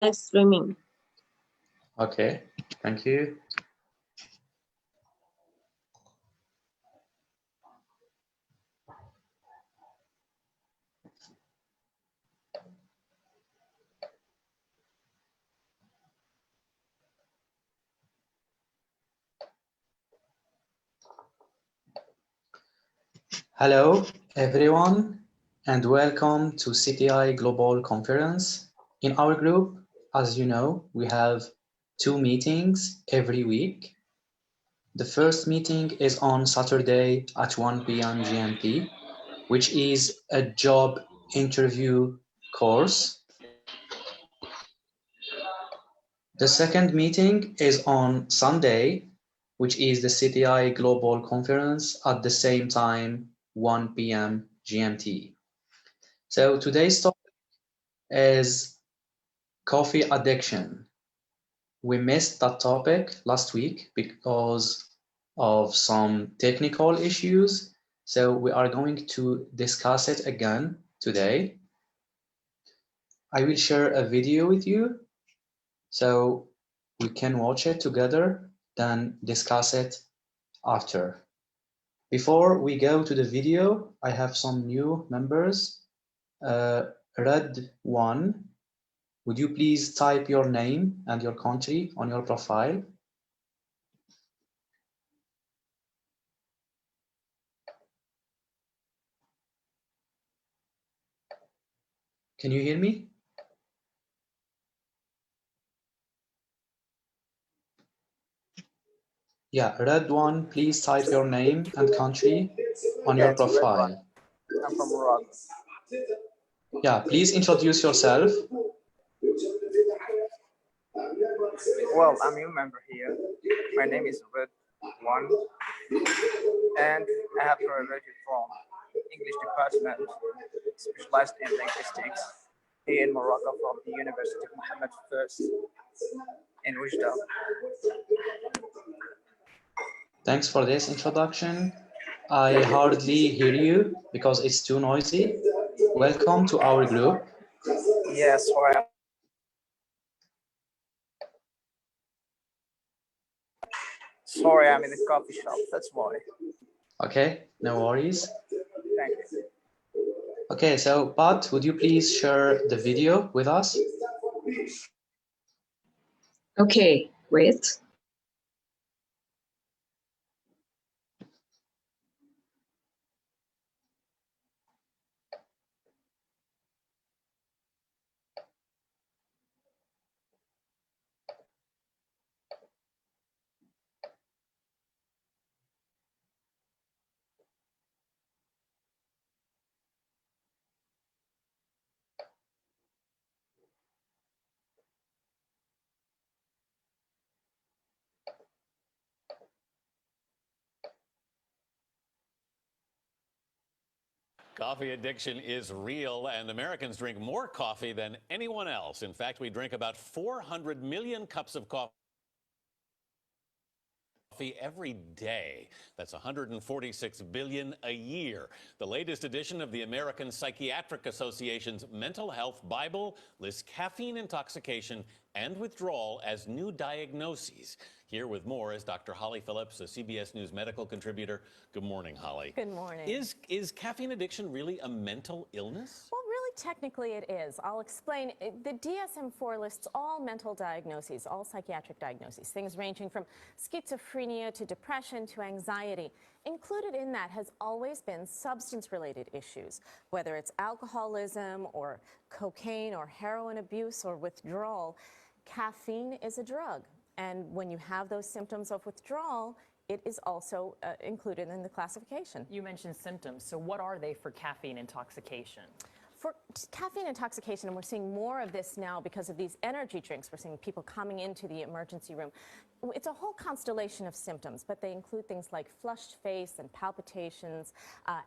Streaming. Okay, thank you. Hello, everyone, and welcome to CTI Global Conference. In our group, as you know, we have 2 meetings every week. The first meeting is on Saturday at 1 p.m. GMT, which is a job interview course. The second meeting is on Sunday, which is the CTI Global Conference at the same time, 1 p.m. GMT. So today's topic is coffee addiction. We missed that topic last week because of some technical issues. So we are going to discuss it again today. I will share a video with you so we can watch it together, then discuss it after. Before we go to the video, I have some new members. Red One, would you please type your name and your country on your profile? Can you hear me? Yeah, Red One, please type your name and country on your profile. I'm from Morocco. Yeah, please introduce yourself. Well, I'm a new member here. My name is Red One, and I have graduated from English department, specialized in linguistics here in Morocco from the University of Mohammed I in Oujda. Thanks for this introduction. I hardly hear you because it's too noisy. Welcome to our group. Yes, sorry, I'm in a coffee shop, that's why. Okay, no worries. Thank you. Okay, so Pat, would you please share the video with us? Okay, wait. Coffee addiction is real, and Americans drink more coffee than anyone else. In fact, we drink about 400 million cups of coffee every day. That's 146 billion a year. The latest edition of the American Psychiatric Association's Mental Health Bible lists caffeine intoxication and withdrawal as new diagnoses. Here with more is Dr. Holly Phillips, a CBS News medical contributor. Good morning, Holly. Good morning. Is caffeine addiction really a mental illness? Well, really, technically it is. I'll explain. The DSM-4 lists all mental diagnoses, all psychiatric diagnoses, things ranging from schizophrenia to depression to anxiety. Included in that has always been substance-related issues, whether it's alcoholism or cocaine or heroin abuse or withdrawal. Caffeine is a drug. And when you have those symptoms of withdrawal, it is also included in the classification. You mentioned symptoms, so what are they for caffeine intoxication? For caffeine intoxication, and we're seeing more of this now because of these energy drinks, we're seeing people coming into the emergency room. It's a whole constellation of symptoms, but they include things like flushed face and palpitations,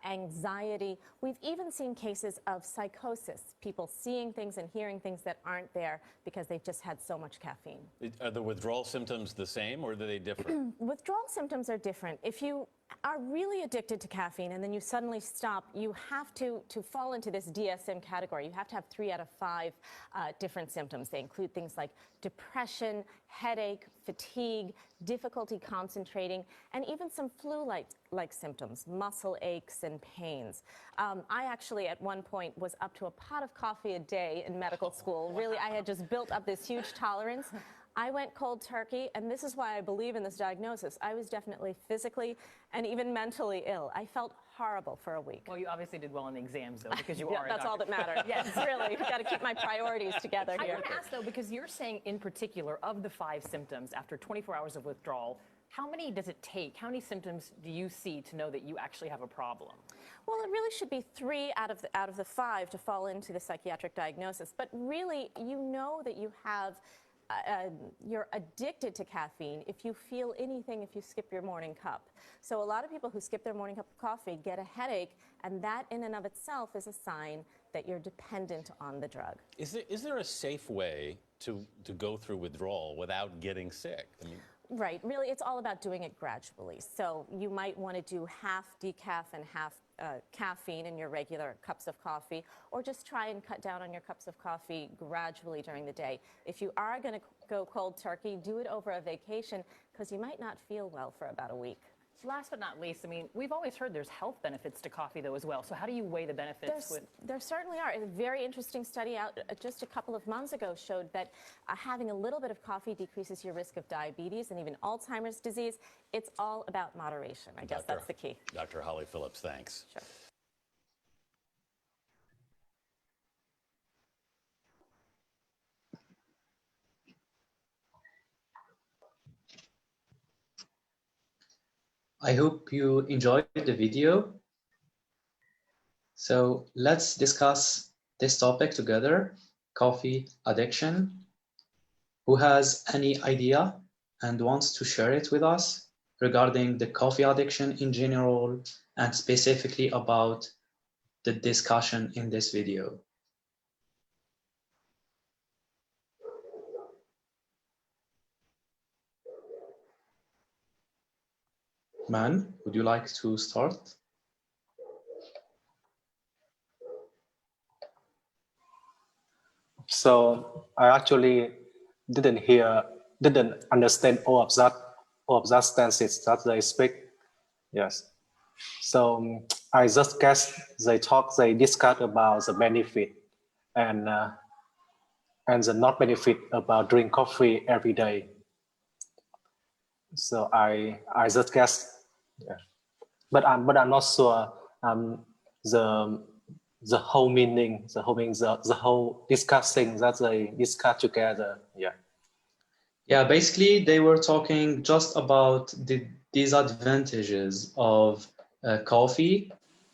anxiety. We've even seen cases of psychosis, people seeing things and hearing things that aren't there because they've just had so much caffeine. Are the withdrawal symptoms the same, or do they differ? Withdrawal symptoms are different. If you are really addicted to caffeine and then you suddenly stop, you have to fall into this DSM category. You have to have 3 out of 5 different symptoms. They include things like depression, headache, fatigue, difficulty concentrating, and even some flu-like symptoms, muscle aches and pains. I actually at one point was up to a pot of coffee a day in medical school. Really, I had just built up this huge tolerance. I went cold turkey, and this is why I believe in this diagnosis. I was definitely physically and even mentally ill. I felt horrible for a week. Well, you obviously did well in the exams, though, because you Yeah, are a that's all doctor. that matters. Yes, really. Got to keep my priorities together I here. want to ask, though, because you're saying in particular of the 5 symptoms after 24 hours of withdrawal, how many does it take? How many symptoms do you see to know that you actually have a problem? Well, it really should be 3 out of the 5 to fall into the psychiatric diagnosis. But really, you know that you have you're addicted to caffeine if you feel anything if you skip your morning cup. So a lot of people who skip their morning cup of coffee get a headache, and that in and of itself is a sign that you're dependent on the drug. Is there a safe way to go through withdrawal without getting sick? I mean, Right. Really, it's all about doing it gradually. So you might want to do half decaf and half caffeine in your regular cups of coffee, or just try and cut down on your cups of coffee gradually during the day. If you are going to go cold turkey, do it over a vacation, because you might not feel well for about a week. Last but not least, I mean, we've always heard there's health benefits to coffee, though, as well. So how do you weigh the benefits with... There certainly are. A very interesting study out just a couple of months ago showed that having a little bit of coffee decreases your risk of diabetes and even Alzheimer's disease. It's all about moderation. I guess that's the key. Dr. Holly Phillips, thanks. Sure. I hope you enjoyed the video. So let's discuss this topic together, coffee addiction. Who has any idea and wants to share it with us regarding the coffee addiction in general and specifically about the discussion in this video? Man, would you like to start? So I actually didn't understand all of that stances that they speak. Yes. So I just guess they discuss about the benefit and the not benefit about drink coffee every day. So I just guess, yeah. But I'm not sure the whole meaning, the whole discussing that they discuss together. Yeah. Yeah, basically they were talking just about the disadvantages of coffee,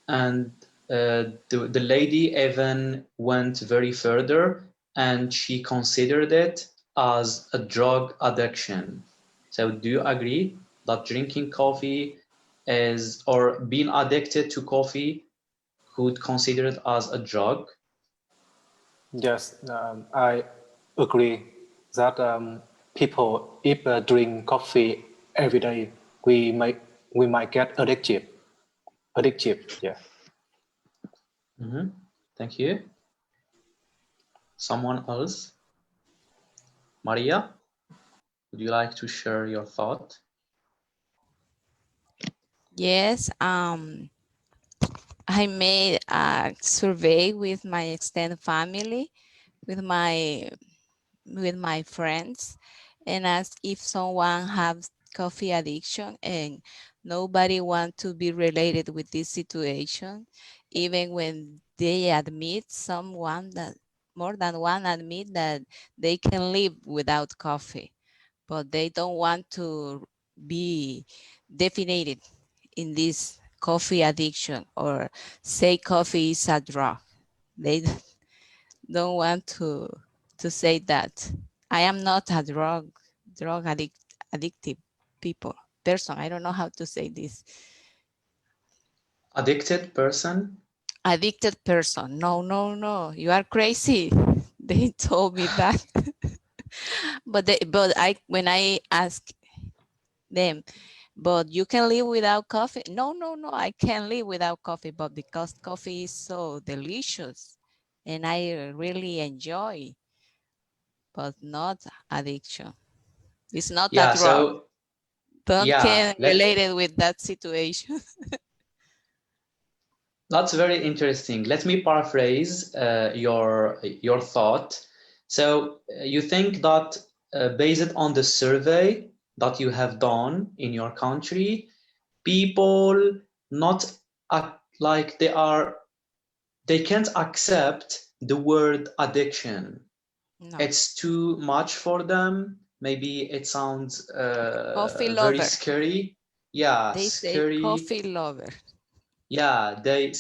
and the lady even went very further and she considered it as a drug addiction. So do you agree that drinking coffee is, or being addicted to coffee could consider it as a drug? Yes, I agree that people, if drink coffee every day, we might get addictive. Yeah. Mm-hmm. Thank you. Someone else? Maria, would you like to share your thought? Yes, I made a survey with my extended family, with my friends, and asked if someone has coffee addiction, and nobody wants to be related with this situation, even when they admit more than one admit that they can live without coffee, but they don't want to be definited in this coffee addiction or say coffee is a drug. They don't want to say that. I am not a addictive person. I don't know how to say this. Addicted person? Addicted person. No. You are crazy. They told me that. But when I asked them, but you can live without coffee. No, I can't live without coffee, but because coffee is so delicious and I really enjoy, but not addiction. It's not a Yeah, drug. so Don't yeah, get related with that situation. that's very interesting. Let me paraphrase your thought. So you think that based on the survey that you have done in your country, people not like they can't accept the word addiction. No. It's too much for them. Maybe it sounds Coffee very lover. scary. Yeah, They say scary. coffee lover. Yeah, they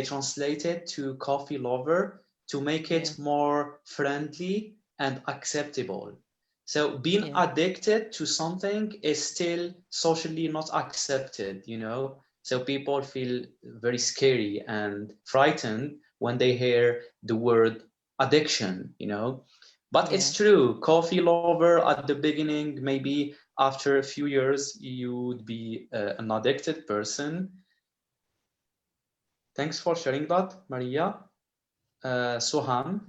translate it to coffee lover to make it more friendly and acceptable. So being addicted to something is still socially not accepted, you know? So people feel very scary and frightened when they hear the word addiction, you know? But it's true, coffee lover at the beginning, maybe after a few years, you would be an addicted person. Thanks for sharing that, Maria. Soham,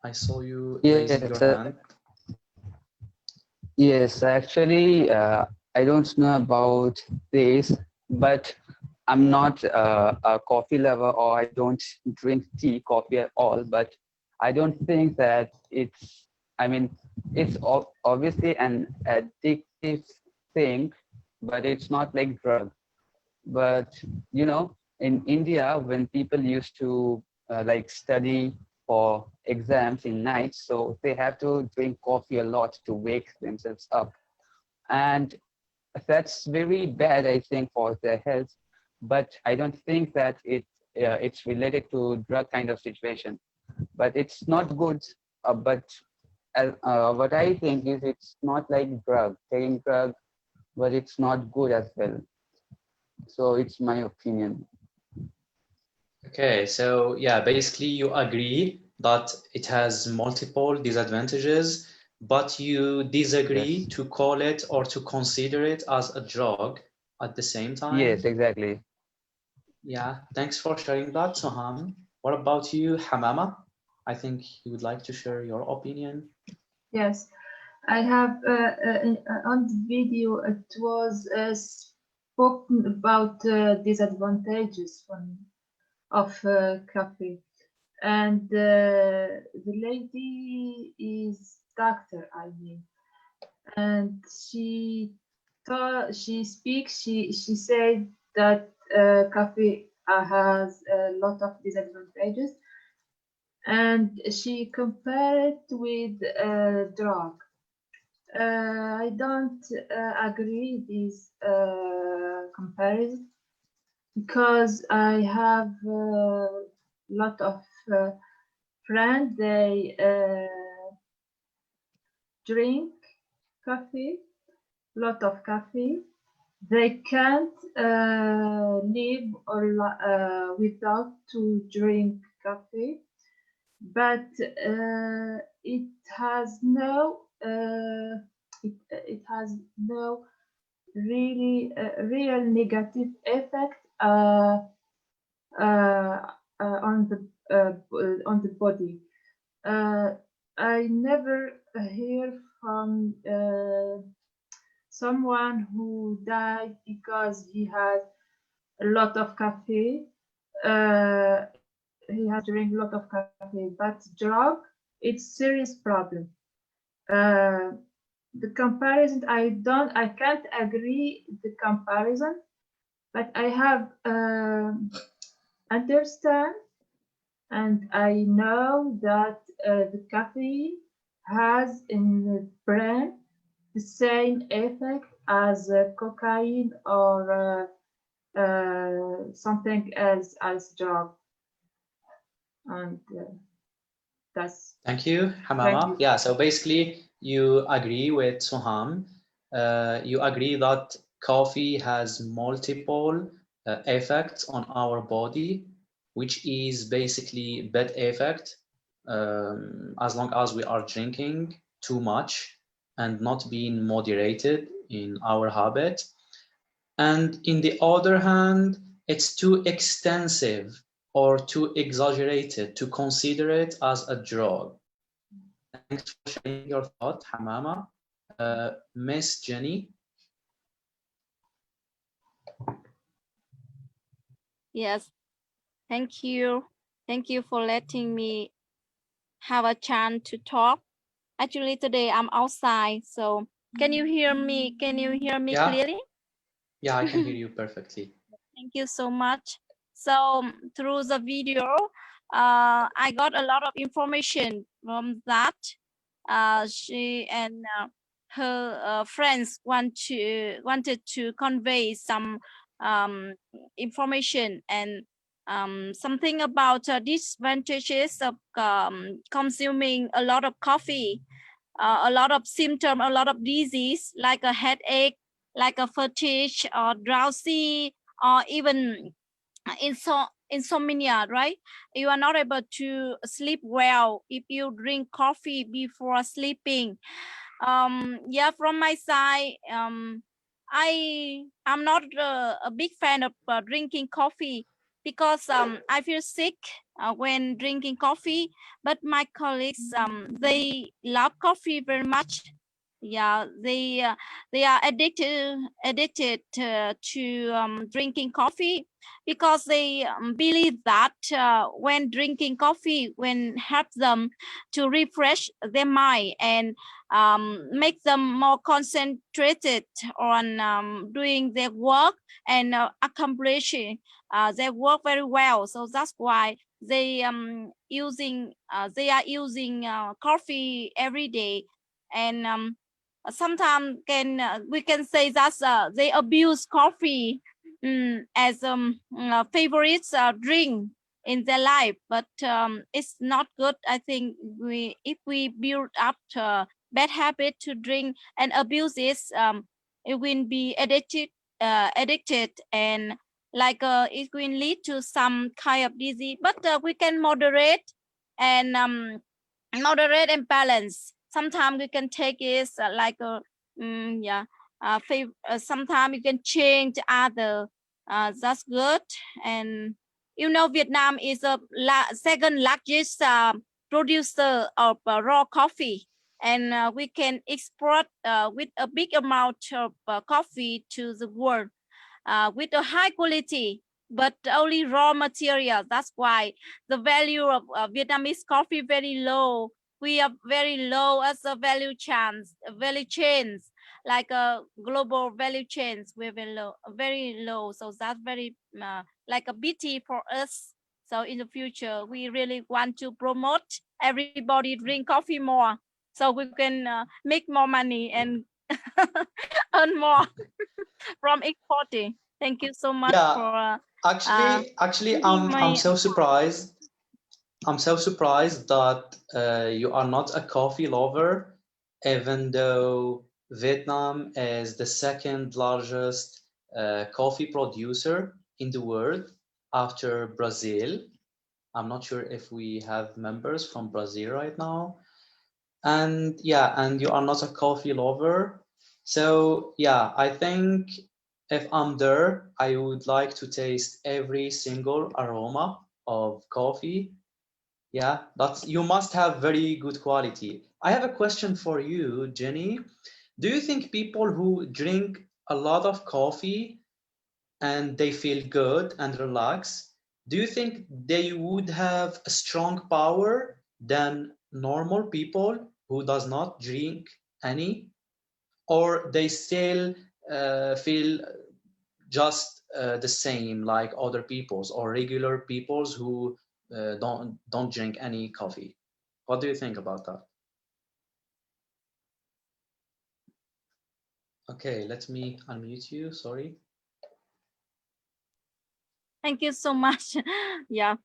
I saw you raising your hand. Yes, actually, I don't know about this, but I'm not a coffee lover, or I don't drink tea, coffee at all. But I don't think that it's, I mean, it's obviously an addictive thing, but it's not like drug. But, you know, in India, when people used to like study for exams in nights, so they have to drink coffee a lot to wake themselves up. And that's very bad, I think, for their health. But I don't think that it's related to drug kind of situation. But it's not good. But what I think is it's not like drug, taking drug, but it's not good as well. So it's my opinion. Okay, so yeah, basically you agree that it has multiple disadvantages, but you disagree to call it or to consider it as a drug at the same time. Yes, exactly. Yeah, thanks for sharing that, Soham. What about you, Hamama? I think you would like to share your opinion. Yes, I have on the video, it was spoken about disadvantages of coffee, and the lady is doctor, I mean, and she said that coffee has a lot of disadvantages, and she compared it with a drug. I don't agree this comparison, because I have a lot of friends, they drink coffee, lot of coffee. They can't live or without to drink coffee, but it has no really real negative effect on the body. I never hear from someone who died because he had a lot of coffee. He has drink a lot of coffee, but drug, it's serious problem. The comparison, I can't agree the comparison, but I have understand, and I know that the caffeine has in the brain the same effect as cocaine or something else as drug. And that's. Thank you, Hamama. Yeah, so basically you agree with Soham. You agree that coffee has multiple effects on our body, which is basically bad effect as long as we are drinking too much and not being moderated in our habit. And in the other hand, it's too extensive or too exaggerated to consider it as a drug. Thanks for sharing your thought, Hamama. Miss Jenny. Yes, thank you. Thank you for letting me have a chance to talk. Actually, today I'm outside, so can you hear me? Can you hear me clearly? Yeah, I can hear you perfectly. Thank you so much. So through the video, I got a lot of information from that. She and her friends wanted to convey some information and something about disadvantages of consuming a lot of coffee, a lot of symptoms, a lot of disease like a headache, like a fatigue or drowsy, or even insomnia, right? You are not able to sleep well if you drink coffee before sleeping. Yeah, from my side, I'm not a big fan of drinking coffee because I feel sick when drinking coffee, but my colleagues they love coffee very much. Yeah, they are addicted to drinking coffee because they believe that when drinking coffee when help them to refresh their mind and make them more concentrated on doing their work and accomplishing their work very well. So that's why they are using coffee every day. And sometimes we can say that they abuse coffee as favorite drink in their life, but it's not good. I think if we build up bad habit to drink and abuse this, it will be addicted and like it will lead to some kind of disease. But we can moderate and balance. Sometimes we can take it like a sometimes you can change other. That's good. And you know, Vietnam is a second largest producer of raw coffee, and we can export with a big amount of coffee to the world with a high quality, but only raw material. That's why the value of Vietnamese coffee very low. We are very low as a value chains, like a global value chains. We're very low. So that's very like a pity for us. So in the future, we really want to promote everybody drink coffee more, so we can make more money and earn more from exporting. Thank you so much for Actually, I'm so surprised. I'm so surprised that you are not a coffee lover, even though Vietnam is the second largest coffee producer in the world after Brazil. I'm not sure if we have members from Brazil right now. And yeah, and you are not a coffee lover. So yeah, I think if I'm there, I would like to taste every single aroma of coffee. Yeah, you must have very good quality. I have a question for you, Jenny. Do you think people who drink a lot of coffee and they feel good and relaxed, do you think they would have a strong power than normal people who does not drink any, or they still feel just the same like other peoples or regular peoples who don't drink any coffee? What do you think about that? Okay, let me unmute you. Sorry. Thank you so much. Yeah,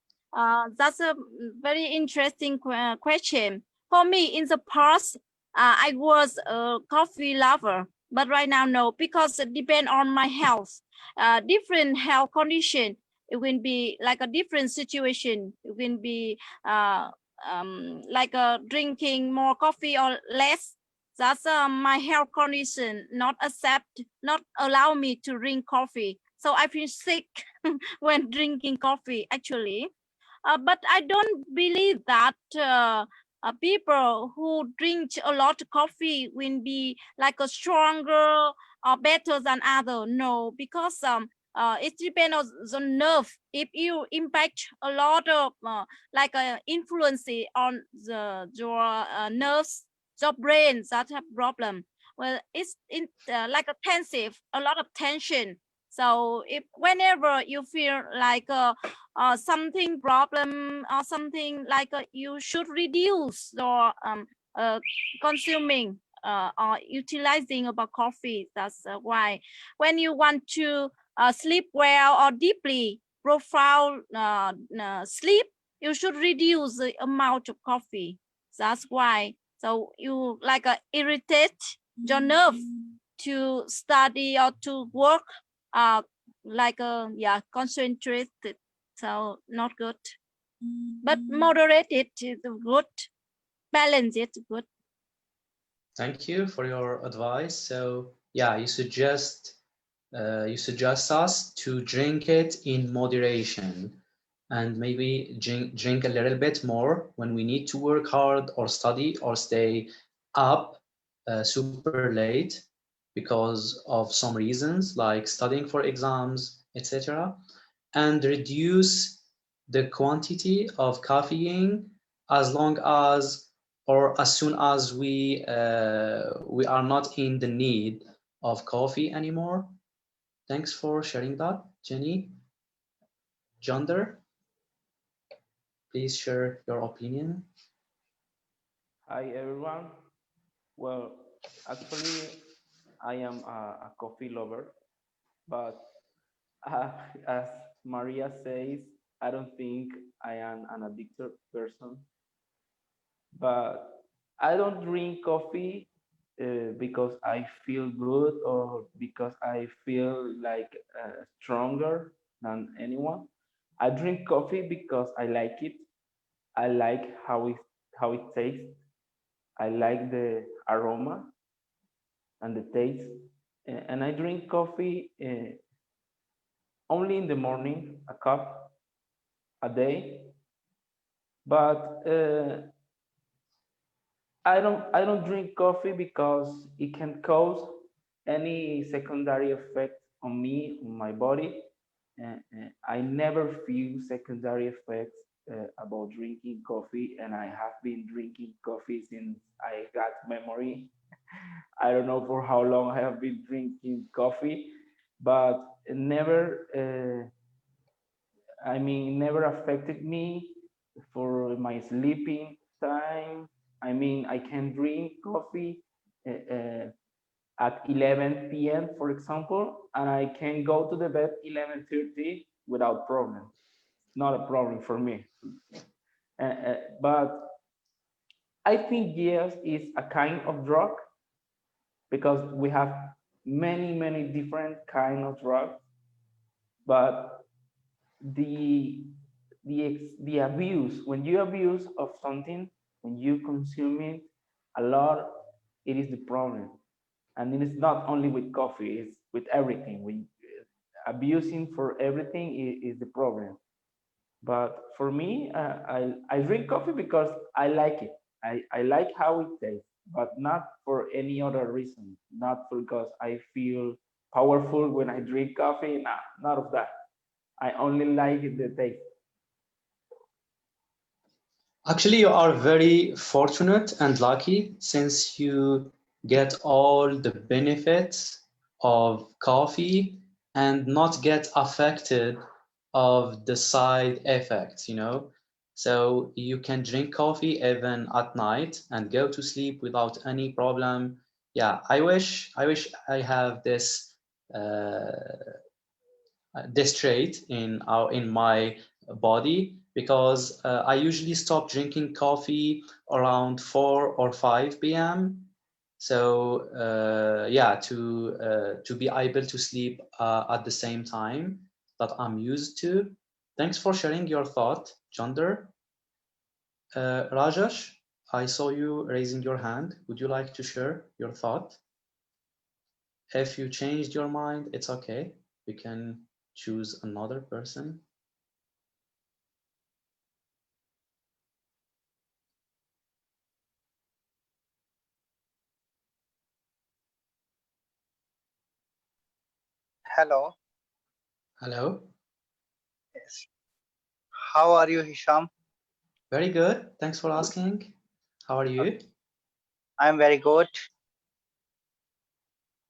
that's a very interesting question. For me, in the past, I was a coffee lover, but right now, no, because it depends on my health. Different health condition, it will be like a different situation. It will be like drinking more coffee or less. That's my health condition not allow me to drink coffee. So I feel sick when drinking coffee actually. But I don't believe that people who drink a lot of coffee will be like a stronger or better than other. No, because it depends on the nerve. If you impact a lot of influence on your nerves, your brain that have problem. Well, it's like a tensive, a lot of tension. So if whenever you feel like something problem or something like you should reduce your consuming or utilizing about coffee. That's why when you want to sleep well or deeply profound sleep, you should reduce the amount of coffee. That's why. So you like irritate your nerve to study or to work concentrated. So not good, but moderated is good, balance it good. Thank you for your advice. So yeah, you suggest us to drink it in moderation and maybe drink a little bit more when we need to work hard or study or stay up super late because of some reasons like studying for exams, etc. And reduce the quantity of caffeine as long as or as soon as we are not in the need of coffee anymore. Thanks for sharing that, Jenny. Jonder, please share your opinion. Hi everyone. Well, actually, I am a coffee lover, but as Maria says, I don't think I am an addicted person. But I don't drink coffee because I feel good or because I feel like stronger than anyone. I drink coffee because I like it. I like how it tastes. I like the aroma and the taste. And I drink coffee only in the morning, a cup a day. But I don't drink coffee because it can cause any secondary effect on me, on my body. I never feel secondary effects about drinking coffee, and I have been drinking coffee since I got memory. I don't know for how long I have been drinking coffee, but it never, never affected me for my sleeping time. I can drink coffee at 11 p.m., for example, and I can go to the bed 11:30 without problem. Not a problem for me. But I think yes, it's a kind of drug because we have many different kind of drugs, but the abuse, when you abuse of something, when you consume it a lot, it is the problem. And it is not only with coffee, it's with everything. We abusing for everything is the problem. But for me, I drink coffee because I like it. I like how it tastes, but not for any other reason. Not because I feel powerful when I drink coffee. Nah, none of that. I only like the taste. Actually, you are very fortunate and lucky since you get all the benefits of coffee and not get affected of the side effects, you know? So you can drink coffee even at night and go to sleep without any problem. Yeah, I wish I have this this trait in my body because I usually stop drinking coffee around 4 or 5 p.m. So yeah, to be able to sleep at the same time that I'm used to. Thanks for sharing your thought, Jonder. Rajesh, I saw you raising your hand. Would you like to share your thought? If you changed your mind, it's okay. We can choose another person. Hello. Hello. Yes. How are you, Hisham? Very good. Thanks for asking. How are you? I'm very good.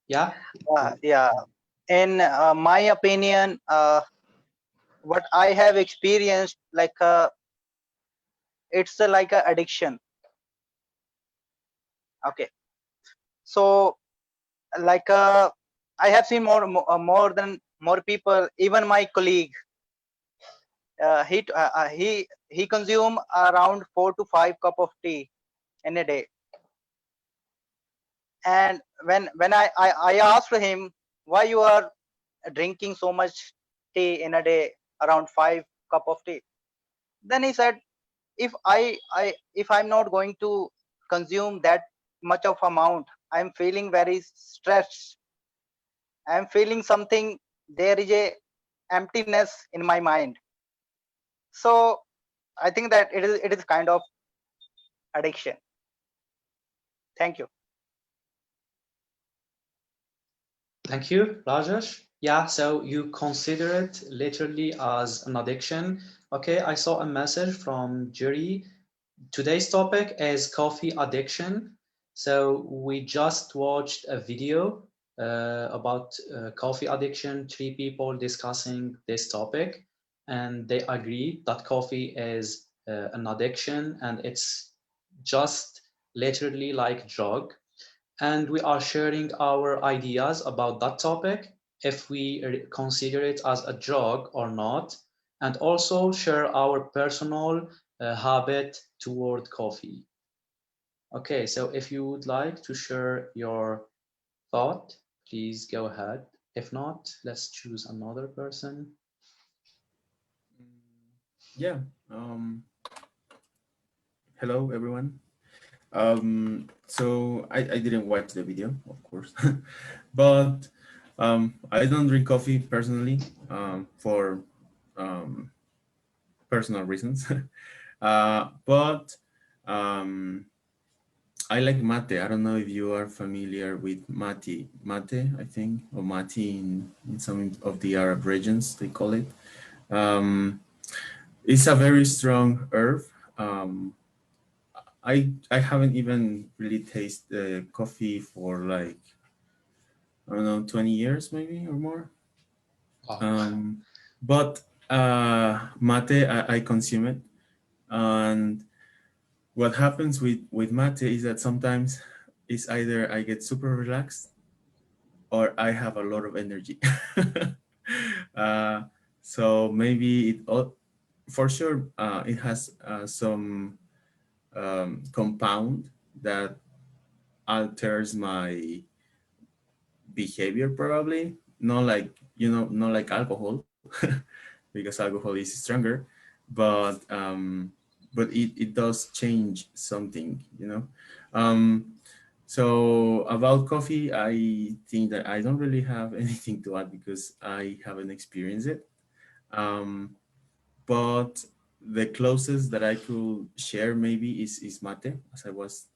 Yeah. Yeah. In my opinion, what I have experienced, like it's like a addiction. Okay. So, like I have seen more people. Even my colleague, he consume around 4 to 5 cups of tea in a day. And when I asked him why you are drinking so much tea in a day, around 5 cups of tea, then he said, if I'm not going to consume that much of amount, I'm feeling very stressed. I'm feeling something, there is a emptiness in my mind. So I think that it is kind of addiction. Thank you. Thank you, Rajesh. Yeah, so you consider it literally as an addiction. Okay, I saw a message from Jerry. Today's topic is coffee addiction. So we just watched a video about coffee addiction, 3 people discussing this topic, and they agree that coffee is an addiction and it's just literally like drug. And we are sharing our ideas about that topic, if we consider it as a drug or not, and also share our personal habit toward coffee. Okay, so if you would like to share your thought, please go ahead. If not, let's choose another person. Yeah. Hello, everyone. So I didn't watch the video, of course, but I don't drink coffee personally for personal reasons. But I like mate. I don't know if you are familiar with mate. Mate, I think, or mate in some of the Arab regions, they call it. It's a very strong herb. I haven't even really tasted coffee for like, I don't know, 20 years maybe or more. Wow. But mate, I consume it. And what happens with mate is that sometimes it's either I get super relaxed or I have a lot of energy. uh, so maybe for sure, it has some compound that alters my behavior, probably not like, not like alcohol because alcohol is stronger, but it does change something. um so about coffee, I think that I don't really have anything to add because I haven't experienced it. But the closest that I could share maybe is mate, as I was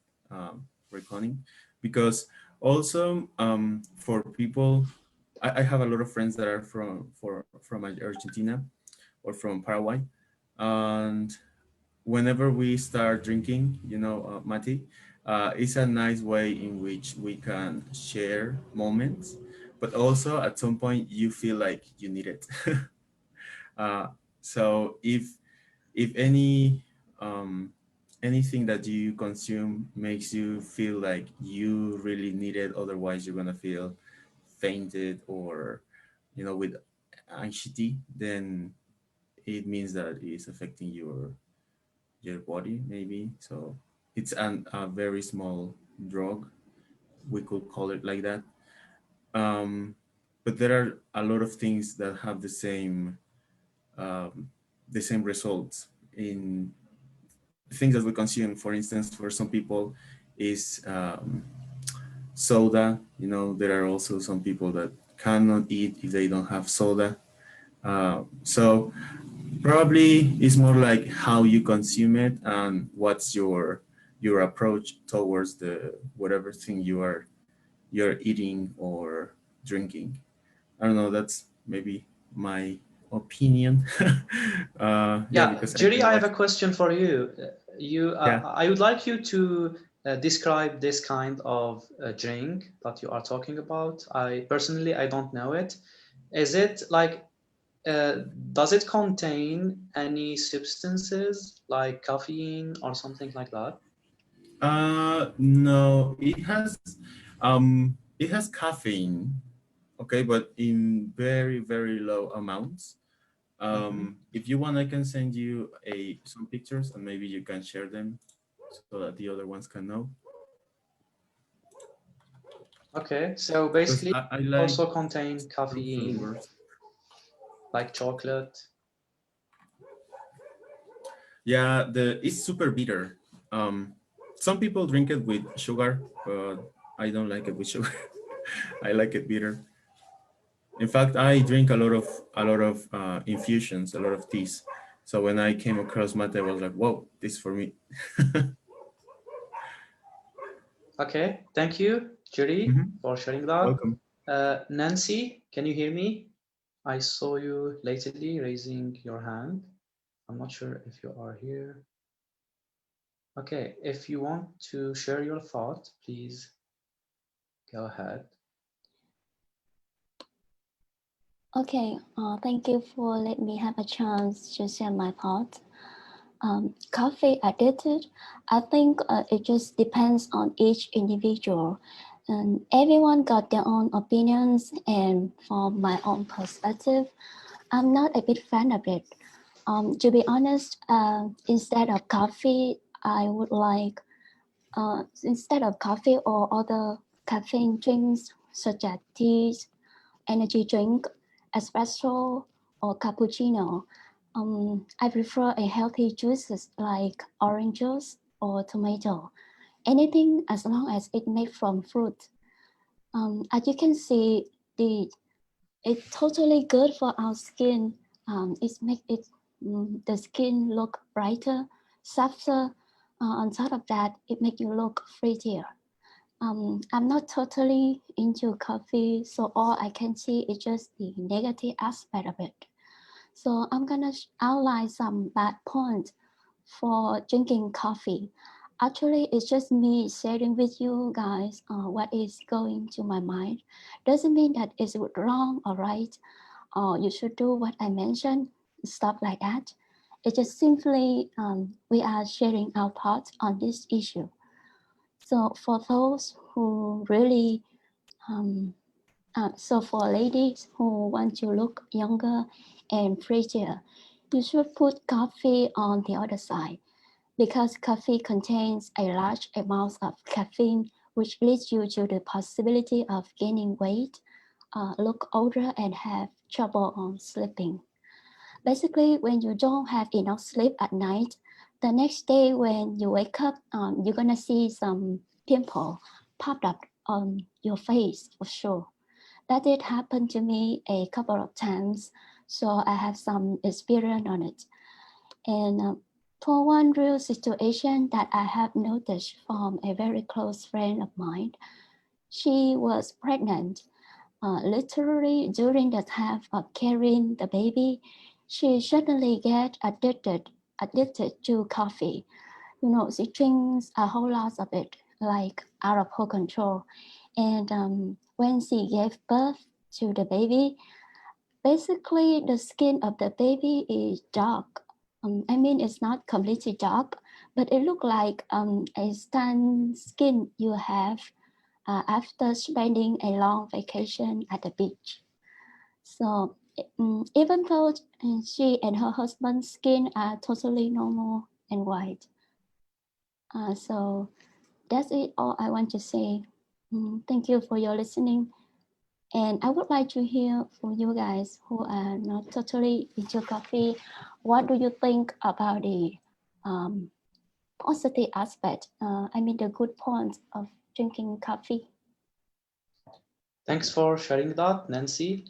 reckoning, because also for people, I have a lot of friends that are from Argentina or from Paraguay, and whenever we start drinking, mate, it's a nice way in which we can share moments, but also at some point you feel like you need it. uh, so if anything that you consume makes you feel like you really need it, otherwise you're gonna feel fainted or with anxiety, then it means that it's affecting your body maybe. So it's a very small drug, we could call it like that. um, but there are a lot of things that have um, the same results in things that we consume. For instance, for some people is soda. You know, there are also some people that cannot eat if they don't have soda. So probably it's more like how you consume it and what's your approach towards the whatever thing you're eating or drinking. I don't know. That's maybe my opinion. Yeah, because Judy, I have a watch- question for you. Yeah. I would like you to describe this kind of drink that you are talking about. I personally, I don't know it. Is it like, does it contain any substances like caffeine or something like that? No, it has caffeine, okay, but in very, very low amounts. If you want, I can send you some pictures and maybe you can share them so that the other ones can know. Okay, so basically I like also contain caffeine, flavors. like chocolate. Yeah, it's super bitter. Some people drink it with sugar, but I don't like it with sugar. I like it bitter. In fact, I drink a lot of infusions, a lot of teas. So when I came across mate, I was like, "Whoa, this is for me." Okay, thank you, Judy, for sharing that. Welcome. Nancy, can you hear me? I saw you lately raising your hand. I'm not sure if you are here. Okay, if you want to share your thought, please go ahead. Okay, thank you for letting me have a chance to share my thoughts. Coffee addicted, I think it just depends on each individual, and everyone got their own opinions. And from my own perspective, I'm not a big fan of it. To be honest, instead of coffee, I would like instead of coffee or other caffeine drinks such as teas, energy drink, espresso, or cappuccino. I prefer a healthy juices like orange juice or tomato. Anything as long as it made from fruit. As you can see, it's totally good for our skin. It makes the skin look brighter, softer. On top of that, it makes you look prettier. I'm not totally into coffee, so all I can see is just the negative aspect of it. So I'm gonna outline some bad points for drinking coffee. Actually, it's just me sharing with you guys what is going to my mind. Doesn't mean that it's wrong or right, or you should do what I mentioned, stuff like that. It's just simply we are sharing our thoughts on this issue. So for those who really, so for ladies who want to look younger and prettier, you should put coffee on the other side because coffee contains a large amount of caffeine, which leads you to the possibility of gaining weight, look older, and have trouble on sleeping. Basically, when you don't have enough sleep at night, the next day when you wake up, you're gonna see some pimple popped up on your face for sure. That did happen to me a couple of times, so I have some experience on it. And for one real situation that I have noticed from a very close friend of mine, she was pregnant. Literally during the time of carrying the baby, she suddenly get addicted to coffee. You know, she drinks a whole lot of it, like out of her control. And when she gave birth to the baby, basically the skin of the baby is dark. I mean, it's not completely dark, but it looked like a tan skin you have after spending a long vacation at the beach. So even though she and her husband's skin are totally normal and white. So that's it, all I want to say. Thank you for your listening. And I would like to hear from you guys who are not totally into coffee. What do you think about the positive aspect. I mean the good points of drinking coffee. Thanks for sharing that, Nancy.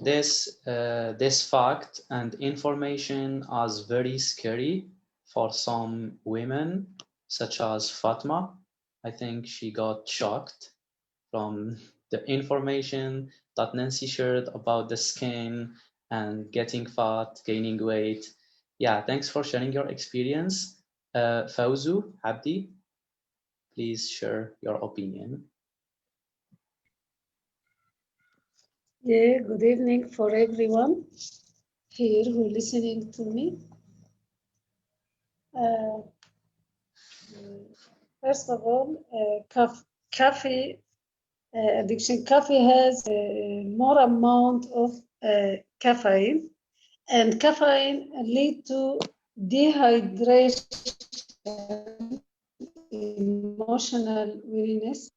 This fact and information is very scary for some women, such as Fatma. I think she got shocked from the information that Nancy shared about the skin and getting fat, gaining weight. Yeah, thanks for sharing your experience. Fauzu, Abdi, please share your opinion. Yeah, good evening for everyone here who listening to me. First of all, coffee addiction. Coffee has more amount of caffeine, and caffeine lead to dehydration, emotional weariness,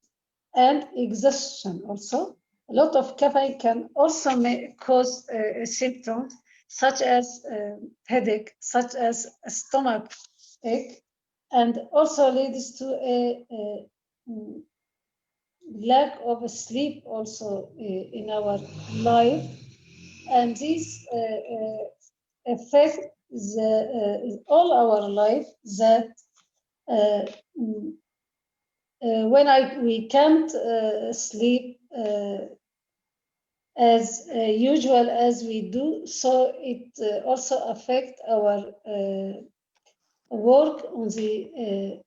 and exhaustion also. A lot of caffeine can also cause symptoms such as headache, such as a stomach ache, and also leads to a lack of sleep also in our life. And this affects all our life that when we can't sleep as usual as we do, so it also affects our work on the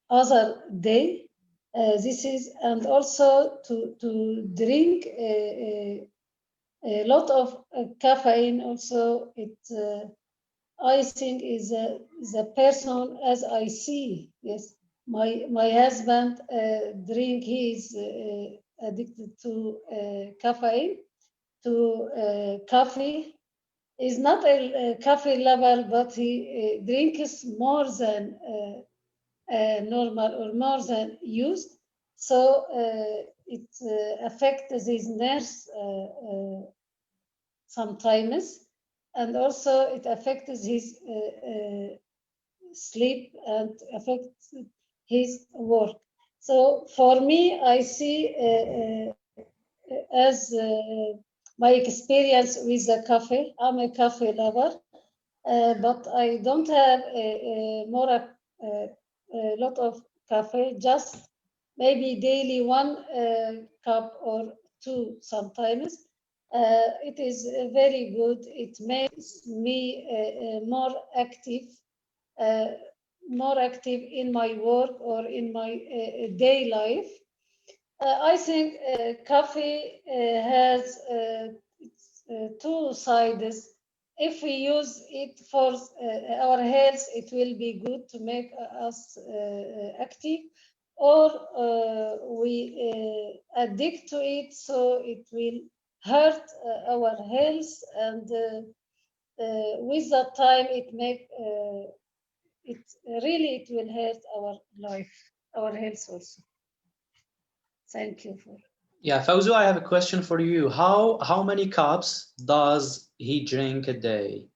other day. This is, and also to drink a lot of caffeine also, it I think is the person as I see. Yes, my husband drink, he is addicted to caffeine, to coffee. Is not a coffee lover, but he drinks more than normal or more than used. So it affects his nerves sometimes, and also it affects his sleep and affects his work. So for me, I see as my experience with the coffee. I'm a coffee lover, but I don't have a lot of coffee, just maybe daily 1 cup or 2 sometimes. It is very good. It makes me more active in my work or in my day life. I think coffee has 2 sides. If we use it for our health, it will be good to make us active, or we addict to it, so it will hurt our health, and with that time it it will hurt our life, our health also. Thank you for. Yeah, Fauzu, I have a question for you. How many cups does he drink a day?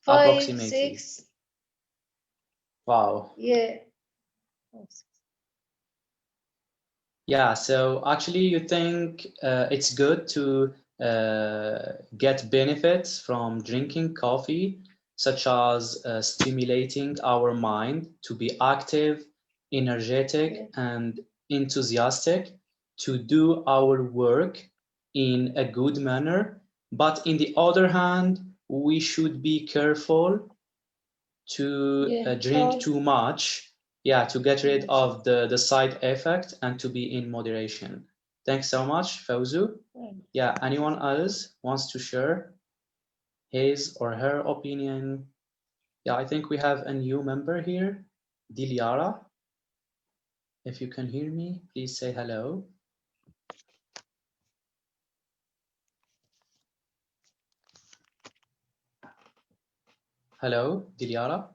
5, Approximately. 6. Wow. Yeah. Yeah, so actually you think it's good to get benefits from drinking coffee, such as stimulating our mind to be active, energetic, and enthusiastic to do our work in a good manner. But in the other hand, we should be careful to drink too much, to get rid of the side effect and to be in moderation. Thanks so much, Fauzu. Yeah, anyone else wants to share his or her opinion? Yeah, I think we have a new member here, Diliara. If you can hear me, please say hello. Hello, Diliara.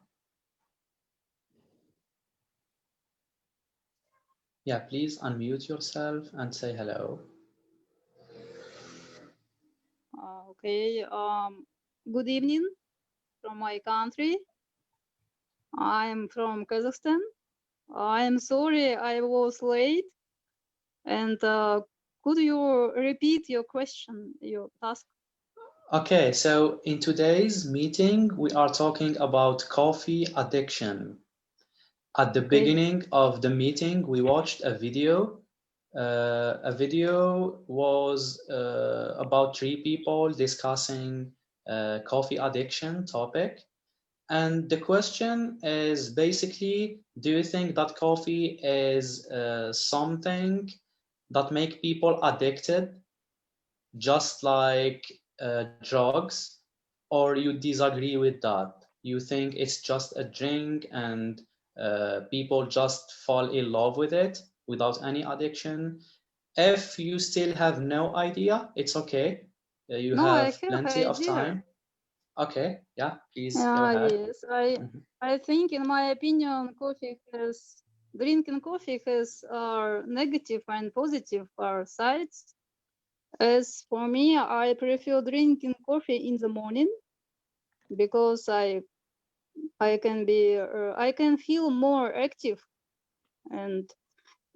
Yeah, please unmute yourself and say hello. Okay, good evening from my country. I am from Kazakhstan. I am sorry I was late. And could you repeat your question, your task? Okay, so in today's meeting, we are talking about coffee addiction. At the beginning of the meeting, we watched a video. A video was about 3 people discussing coffee addiction topic. And the question is basically, do you think that coffee is something that make people addicted, just like drugs, or you disagree with that? You think it's just a drink and people just fall in love with it without any addiction? If you still have no idea, it's okay. You No, I have plenty of idea. time. Okay, yeah, please go ahead. Yes, I think, in my opinion, drinking coffee has negative and positive sides. As for me, I prefer drinking coffee in the morning because I can feel more active, and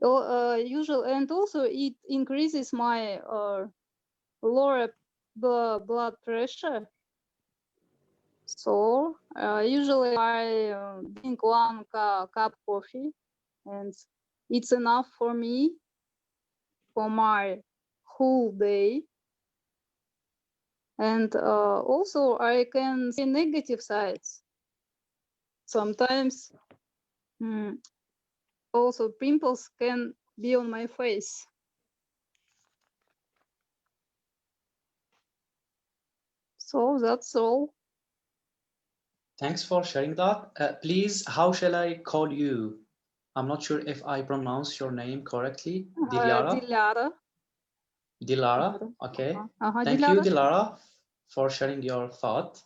usually, and also it increases my lower blood pressure. So usually I drink 1 cup coffee, and it's enough for me for my whole day. And also I can see negative sides. Sometimes also pimples can be on my face. So that's all. Thanks for sharing that. Please, how shall I call you? I'm not sure if I pronounce your name correctly. Dilara? Dilara. Dilara, okay. Thank you, Dilara, for sharing your thought.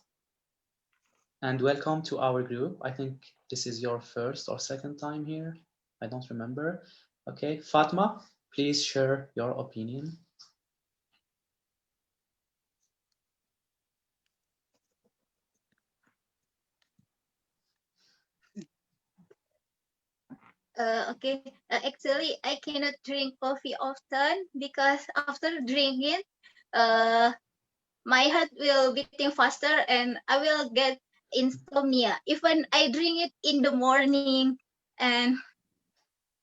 And welcome to our group. I think this is your first or second time here. I don't remember. Okay, Fatma, please share your opinion. Okay, actually, I cannot drink coffee often because after drinking, my heart will beating faster and I will get insomnia. Even I drink it in the morning, and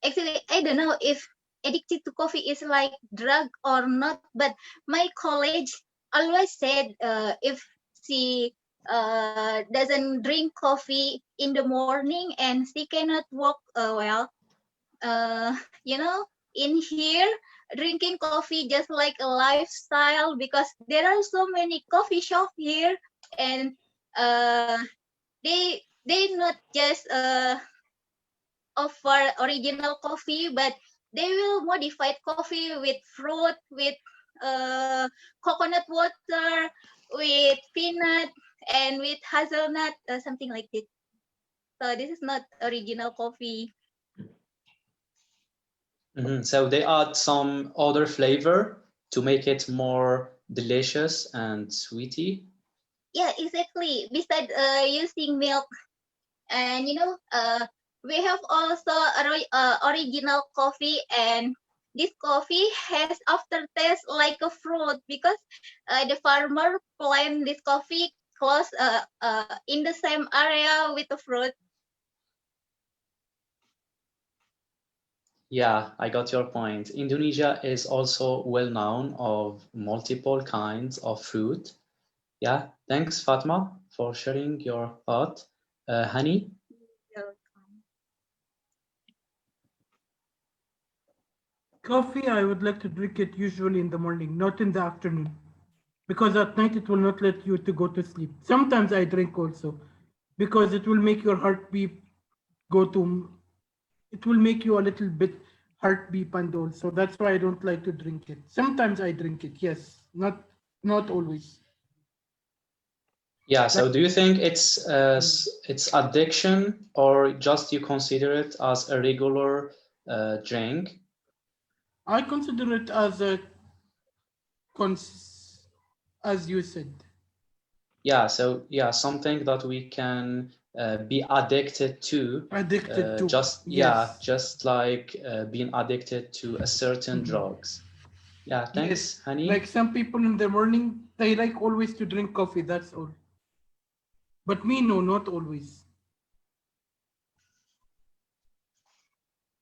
actually, I don't know if addicted to coffee is like drug or not. But my college always said if she doesn't drink coffee in the morning and she cannot walk well. You know, in here, drinking coffee just like a lifestyle because there are so many coffee shops here, and they not just offer original coffee, but they will modify coffee with fruit, with coconut water, with peanut, and with hazelnut, something like this. So this is not original coffee. So they add some other flavor to make it more delicious and sweety. Yeah, exactly. Besides using milk, and you know, we have also original coffee, and this coffee has aftertaste like a fruit because the farmer plant this coffee close in the same area with the fruit. Yeah, I got your point. Indonesia is also well known of multiple kinds of fruit. Yeah, thanks Fatma for sharing your thought. Hani? Coffee, I would like to drink it usually in the morning, not in the afternoon, because at night it will not let you to go to sleep. Sometimes I drink also, because it will make your heartbeat it will make you a little bit heartbeat and all. So that's why I don't like to drink it. Sometimes I drink it, yes, not always. Yeah, so do you think it's addiction, or just you consider it as a regular drink? I consider it as as you said. Yeah, so yeah, something that we can be addicted to just yes. just like being addicted to a certain drugs. Yeah, thanks, Yes, honey. like some people in the morning, they like always to drink coffee, that's all. But me, no, not always.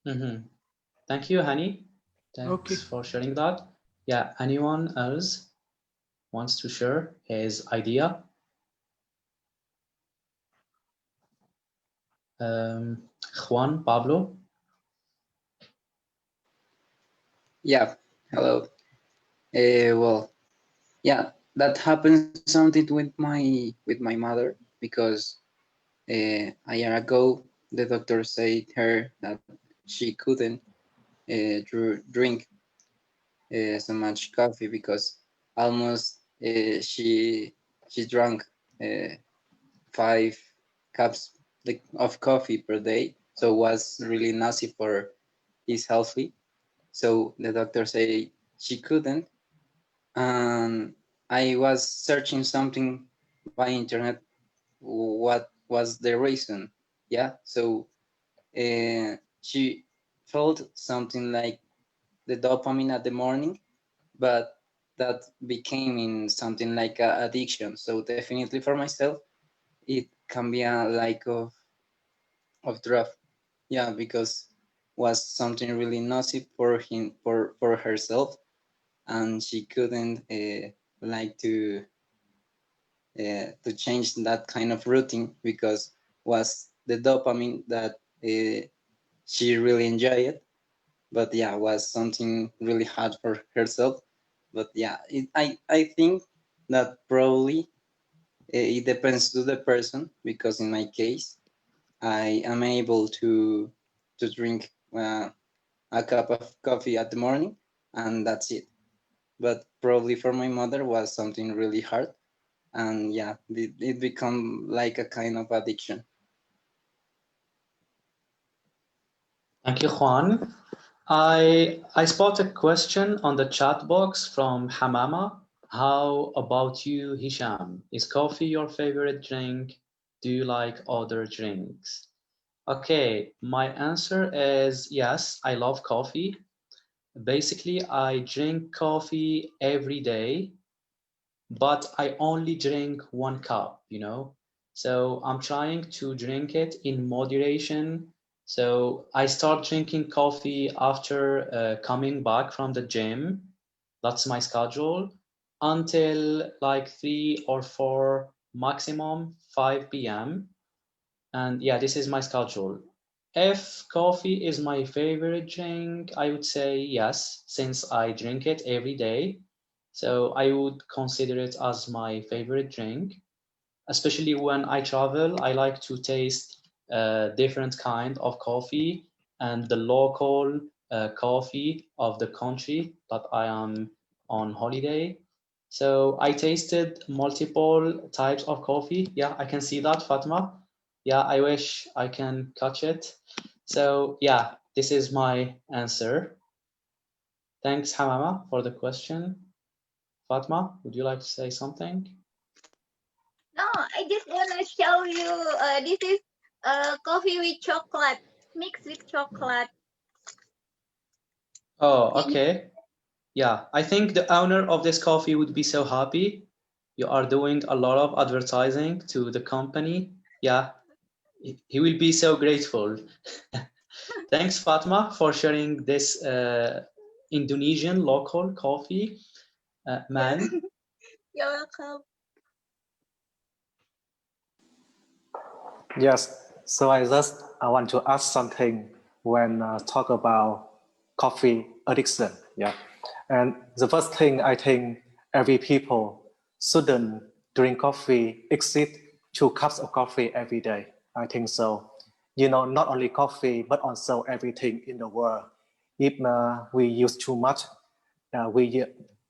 Thank you, honey. Thanks Okay. for sharing that. Yeah, anyone else wants to share his idea? Juan, Pablo? Yeah, hello. Well, yeah, that happened something with my mother because a year ago the doctor said her that she couldn't drink so much coffee because almost she drank 5 cups of coffee per day, so it was really nasty for his healthy. So the doctor said she couldn't, and I was searching something by internet. What was the reason? Yeah, so she felt something like the dopamine at the morning, but that became in something like a addiction. So definitely for myself, it can be a lack of drug. Yeah, because was something really naughty for him for herself, and she couldn't like to change that kind of routine because was the dopamine that she really enjoyed. But yeah, was something really hard for herself. But yeah, I think that probably it depends to the person, because in my case I am able to drink a cup of coffee at the morning, and that's it. But probably for my mother was something really hard, and yeah, it become like a kind of addiction. Thank you, Juan. I spot a question on the chat box from Hamama. How about you, Hisham? Is coffee your favorite drink? Do you like other drinks? Okay, my answer is yes, I love coffee. Basically, I drink coffee every day, but I only drink 1 cup, you know? So I'm trying to drink it in moderation. So I start drinking coffee after coming back from the gym. That's my schedule until like 3 or 4, maximum 5 p.m. And yeah, this is my schedule. If coffee is my favorite drink, I would say yes, since I drink it every day. So I would consider it as my favorite drink. Especially when I travel, I like to taste different kind of coffee and the local coffee of the country that I am on holiday. So I tasted multiple types of coffee. Yeah, I can see that, Fatma. Yeah, I wish I can catch it. So yeah, this is my answer. Thanks, Hamama, for the question. Fatma, would you like to say something? No, I just wanna show you. This is coffee with chocolate, mixed with chocolate. Oh, okay. Yeah, I think the owner of this coffee would be so happy. You are doing a lot of advertising to the company. Yeah, he will be so grateful. Thanks, Fatma, for sharing this Indonesian local coffee. Man, You're welcome. Yes, so I want to ask something when talk about coffee addiction. Yeah, and the first thing I think every people shouldn't drink coffee exceed 2 cups of coffee every day. I think so. You know, not only coffee but also everything in the world. If we use too much,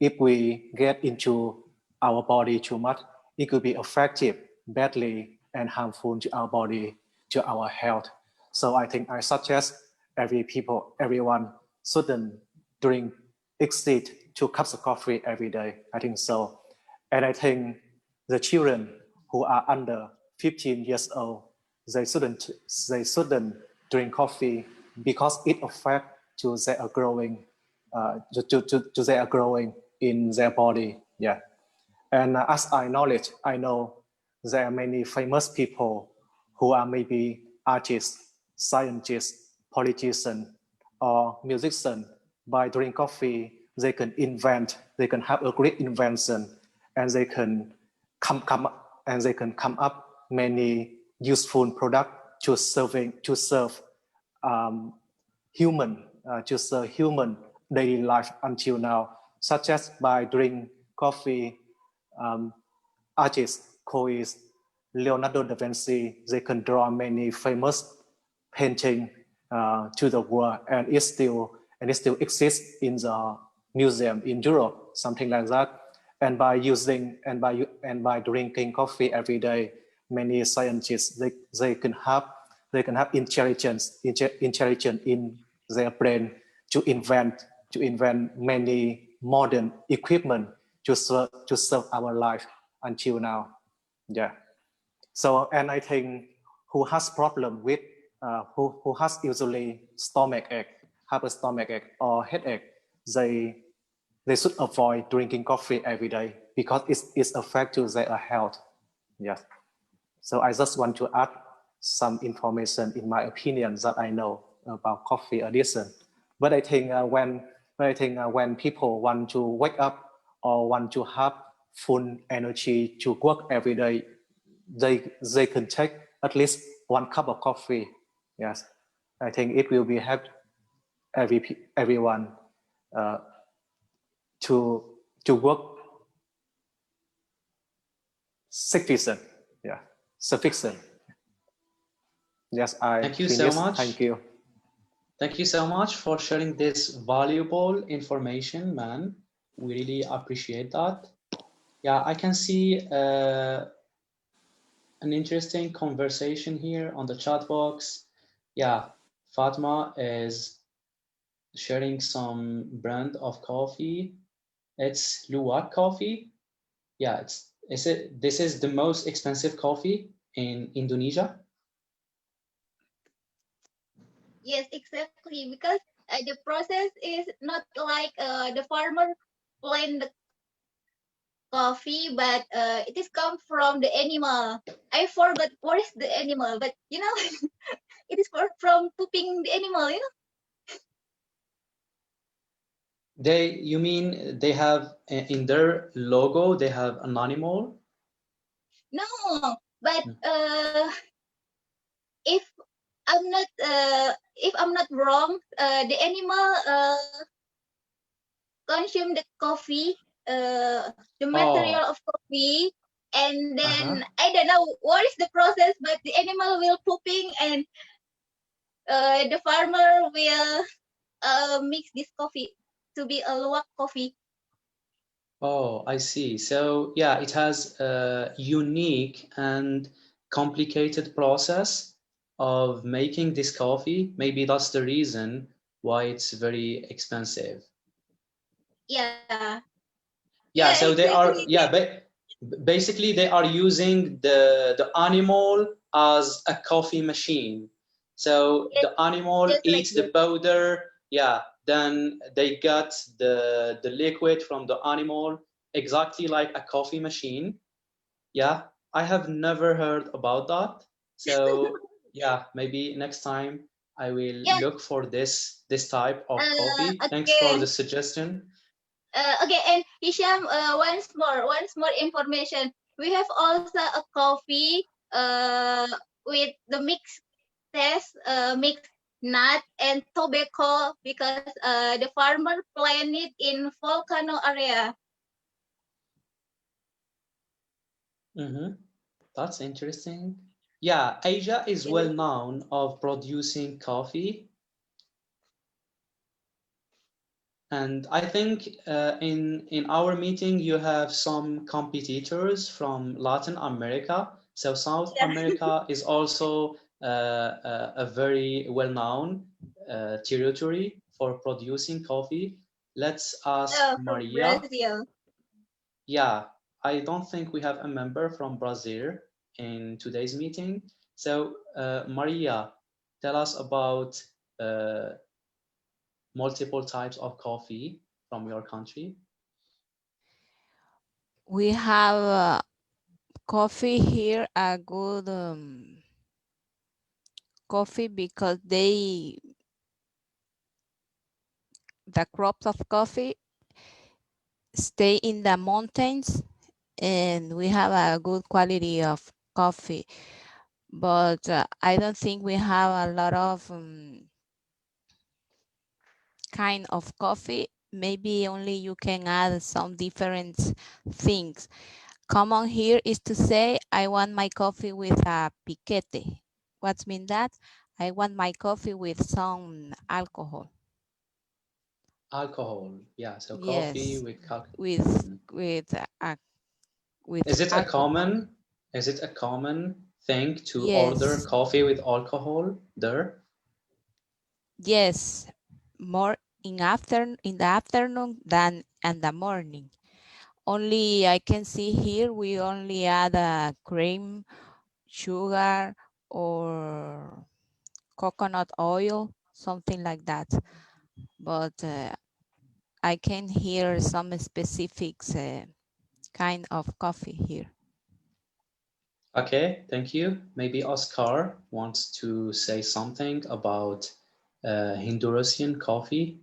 if we get into our body too much, it could be effective badly and harmful to our body, to our health. So I think I suggest everyone shouldn't drink exceed 2 cups of coffee every day. I think so. And I think the children who are under 15 years old, they shouldn't drink coffee because it affects to their growing to their growing in their body. Yeah. And as I know there are many famous people who are maybe artists, scientists, politicians, or musicians. By drinking coffee, they can have a great invention, and they can come up many useful products to serve human daily life until now, such as by drinking coffee. Artists, poets, Leonardo da Vinci, they can draw many famous paintings to the world, and it still exists in the museum in Europe, something like that. And by drinking coffee every day, many scientists they can have intelligence in their brain to invent many modern equipment to serve our life until now. Yeah. So, and I think who has problem with who has usually stomach ache or headache, they should avoid drinking coffee every day because it's affect to their health. Yes. So I just want to add some information in my opinion that I know about coffee addiction. But I think when people want to wake up or want to have full energy to work every day, they can take at least 1 cup of coffee. Yes, I think it will be help everyone to work sufficient. Yeah, sufficient. Yes, Thank you so much. Thank you. Thank you so much for sharing this valuable information, man. We really appreciate that. Yeah, I can see an interesting conversation here on the chat box. Yeah, Fatma is sharing some brand of coffee. It's Luwak coffee. Yeah, this is the most expensive coffee in Indonesia. Yes, exactly. Because the process is not like the farmer plant the coffee, but it is come from the animal. I forgot what is the animal, but you know, it is from pooping the animal. You know. You mean they have in their logo they have an animal? No, but if I'm not wrong, the animal consume the coffee, the material of coffee, and then I don't know what is the process, but the animal will pooping, and the farmer will mix this coffee to be a luwak coffee. Oh, I see. So yeah, it has a unique and complicated process of making this coffee. Maybe that's the reason why it's very expensive. Yeah. Yeah, so they are, exactly. yeah, basically they are using the animal as a coffee machine. So the animal eats the powder, yeah, then they got the liquid from the animal exactly like a coffee machine. Yeah, I have never heard about that. So yeah, maybe next time I will look for this type of coffee. Thanks for the suggestion. Okay, and Hisham, once more information. We have also a coffee with the mixed test, mixed nut and tobacco because the farmer plant it in volcano area. That's interesting. Yeah, Asia is well known of producing coffee. And I think in our meeting, you have some competitors from Latin America. So South America is also a very well-known territory for producing coffee. Let's ask Maria. Brazil. Yeah, I don't think we have a member from Brazil in today's meeting. So Maria, tell us about multiple types of coffee from your country. We have coffee here, a good coffee because the crops of coffee stay in the mountains, and we have a good quality of coffee. But I don't think we have a lot of kind of coffee. Maybe only you can add some different things. Common here is to say, I want my coffee with a piquete. What's mean that? I want my coffee with some alcohol. Alcohol, yeah. So Yes, coffee with with Is it alcohol. a common thing to order Yes, coffee with alcohol there? yes, more in the afternoon than in the morning. Only I can see here we only add cream, sugar, or coconut oil, something like that. But I can hear some specifics kind of coffee here. Okay, thank you. Maybe Oscar wants to say something about Hindurasian coffee.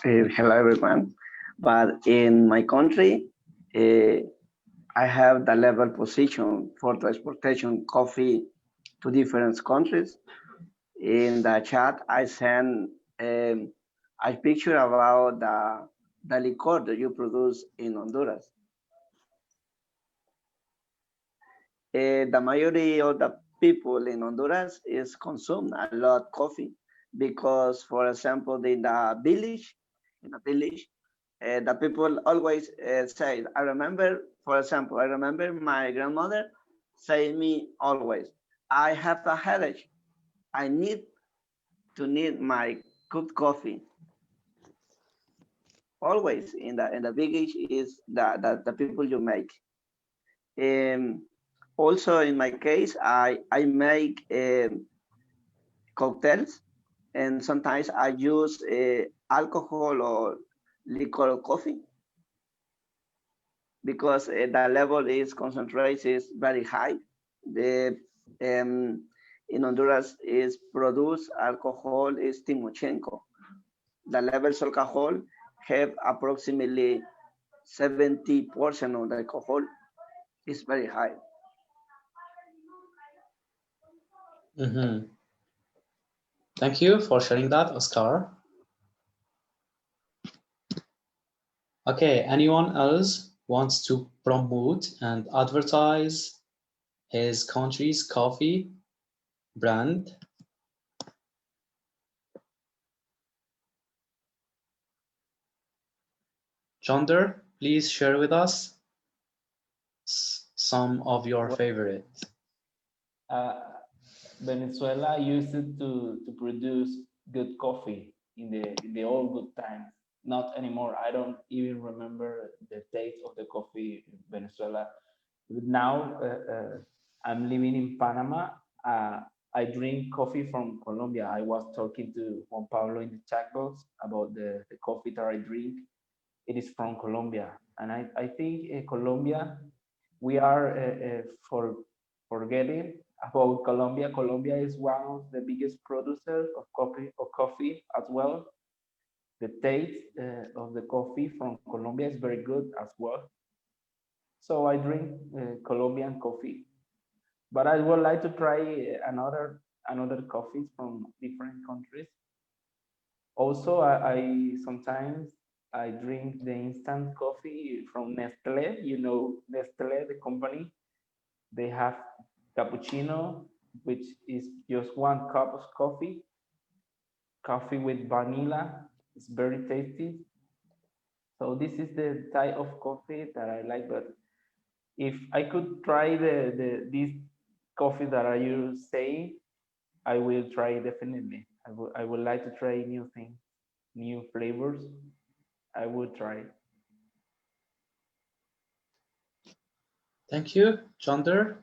Hello everyone, but in my country, I have the level position for transportation coffee to different countries. In the chat, I send a picture about the liquor that you produce in Honduras. The majority of the people in Honduras is consume a lot coffee because, for example, in the village, the people always say, I remember, for example, I remember my grandmother saying me always, I have a headache. I need my cooked coffee. Always in the village is the people you make. Also, in my case, I make cocktails, and sometimes I use alcohol or liquor coffee because the level is concentrated is very high. The in Honduras is produced alcohol is Timochenko. The levels of alcohol have approximately 70% of the alcohol. Is very high. Mm-hmm. Thank you for sharing that, Oscar. Okay, anyone else wants to promote and advertise his country's coffee brand? Jonder, please share with us some of your favorite. Venezuela used to produce good coffee in the old good times. Not anymore. I don't even remember the taste of the coffee in Venezuela. But now I'm living in Panama. I drink coffee from Colombia. I was talking to Juan Pablo in the chat box about the coffee that I drink. It is from Colombia. And I think Colombia, we are forgetting about Colombia. Colombia is one of the biggest producers of coffee as well. The taste of the coffee from Colombia is very good as well. So I drink Colombian coffee, but I would like to try another coffees from different countries. Also, I sometimes I drink the instant coffee from Nestle. You know Nestle, the company. They have cappuccino, which is just 1 cup of coffee. Coffee with vanilla. It's very tasty. So this is the type of coffee that I like. But if I could try this coffee that are you saying, I will try definitely. I would like to try new things, new flavors. I would try. Thank you, Jonder.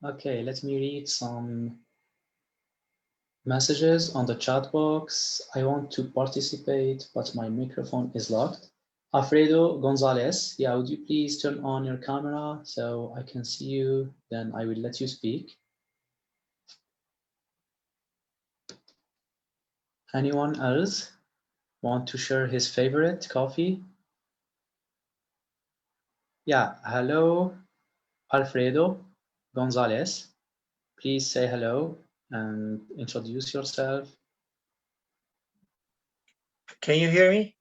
Okay, let me read some messages on the chat box. I want to participate, but my microphone is locked. Alfredo Gonzalez, yeah, would you please turn on your camera so I can see you? Then I will let you speak. Anyone else want to share his favorite coffee? Yeah, hello, Alfredo Gonzalez. Please say hello and introduce yourself. Can you hear me?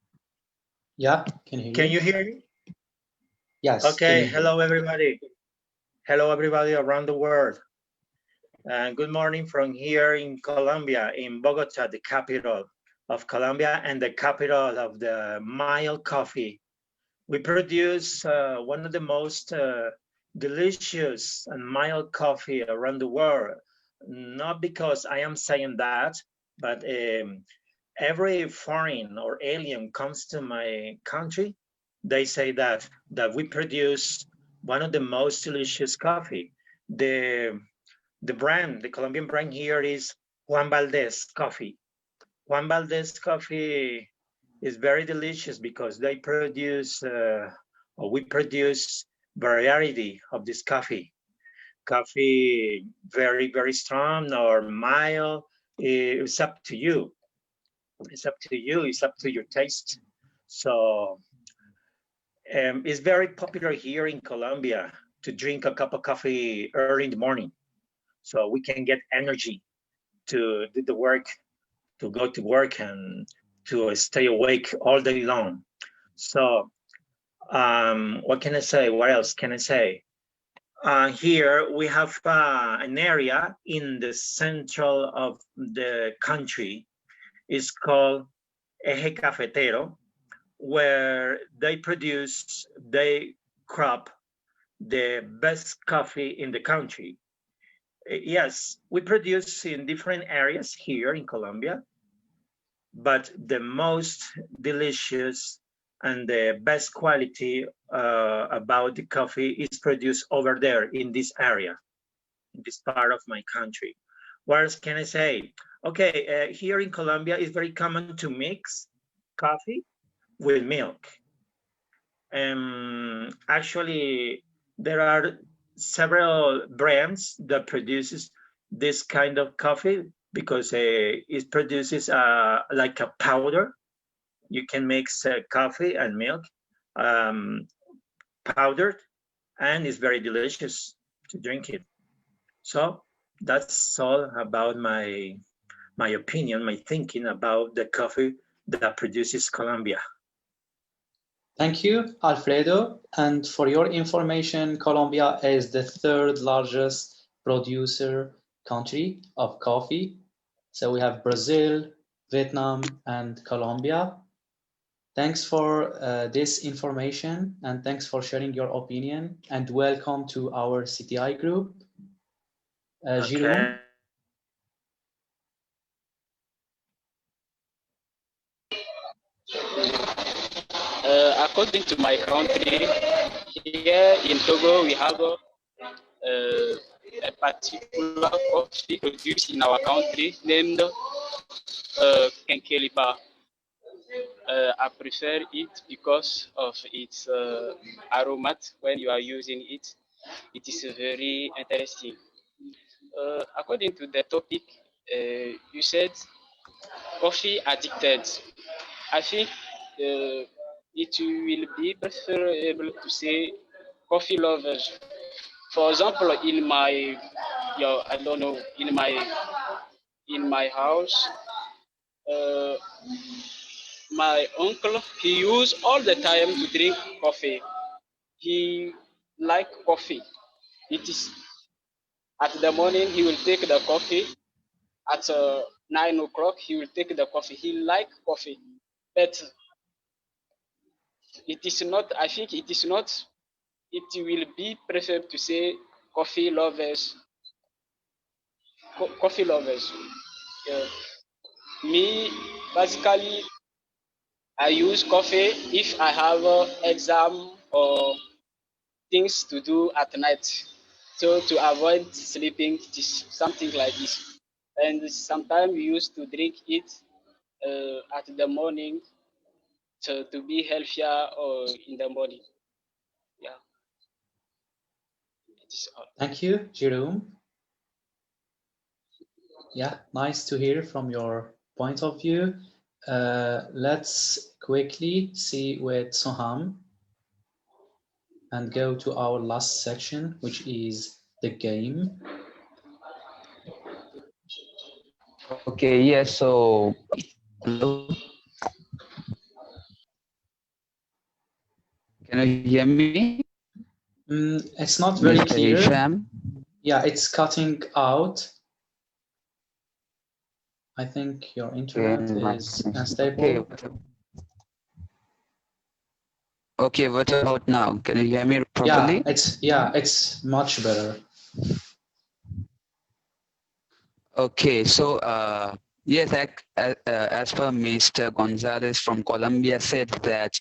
Yeah, can you hear Can you hear me? Yes. Okay, hello everybody. Hello everybody around the world. Good morning from here in Colombia, in Bogota, the capital of Colombia and the capital of the mild coffee. We produce one of the most delicious and mild coffee around the world. Not because I am saying that, but every foreign or alien comes to my country, they say that we produce one of the most delicious coffee. The brand, the Colombian brand here is Juan Valdez Coffee. Juan Valdez Coffee is very delicious because they produce, or we produce variety of this coffee. Coffee very, very strong or mild, it's up to you. It's up to you, it's up to your taste. So it's very popular here in Colombia to drink a cup of coffee early in the morning. So we can get energy to do the work, to go to work and to stay awake all day long. So what can I say? What else can I say? Here we have an area in the central of the country. It's called Eje Cafetero, where they crop the best coffee in the country. Yes, we produce in different areas here in Colombia, but the most delicious and the best quality about the coffee is produced over there in this area, in this part of my country. What else can I say? Okay, here in Colombia, it's very common to mix coffee with milk. Actually, there are several brands that produces this kind of coffee because it produces like a powder. You can mix coffee and milk powdered, and it's very delicious to drink it. So that's all about my opinion, my thinking about the coffee that produces Colombia. Thank you, Alfredo. And for your information, Colombia is the third largest producer country of coffee. So we have Brazil, Vietnam, and Colombia. Thanks for this information and thanks for sharing your opinion and welcome to our CTI group. Gilles. According to my country, here in Togo, we have a particular coffee produced in our country named Kenkeliba. I prefer it because of its aroma when you are using it. It is very interesting. According to the topic, you said coffee addicted. I think it will be preferable to say coffee lovers. For example, in my, I don't know, in my house, my uncle, he used all the time to drink coffee. He like coffee. It is at the morning he will take the coffee. At 9 o'clock he will take the coffee. He like coffee, but it is not. I think it is not. It will be preferable to say coffee lovers. Coffee lovers. Me, basically, I use coffee if I have exam or things to do at night. So to avoid sleeping, it is something like this. And sometimes we used to drink it at the morning to be healthier or in the morning. Yeah. It is all. Thank you, Jerome. Yeah, nice to hear from your point of view. Let's quickly see with Soham and go to our last section, which is the game. Okay, yes, so hello. Can you hear me? It's not very Mr. clear. Hisham? Yeah, it's cutting out. I think your internet is unstable. Okay, what about now? Can you hear me properly? It's much better. Okay, so yes, as per Mr. Gonzalez from Colombia said that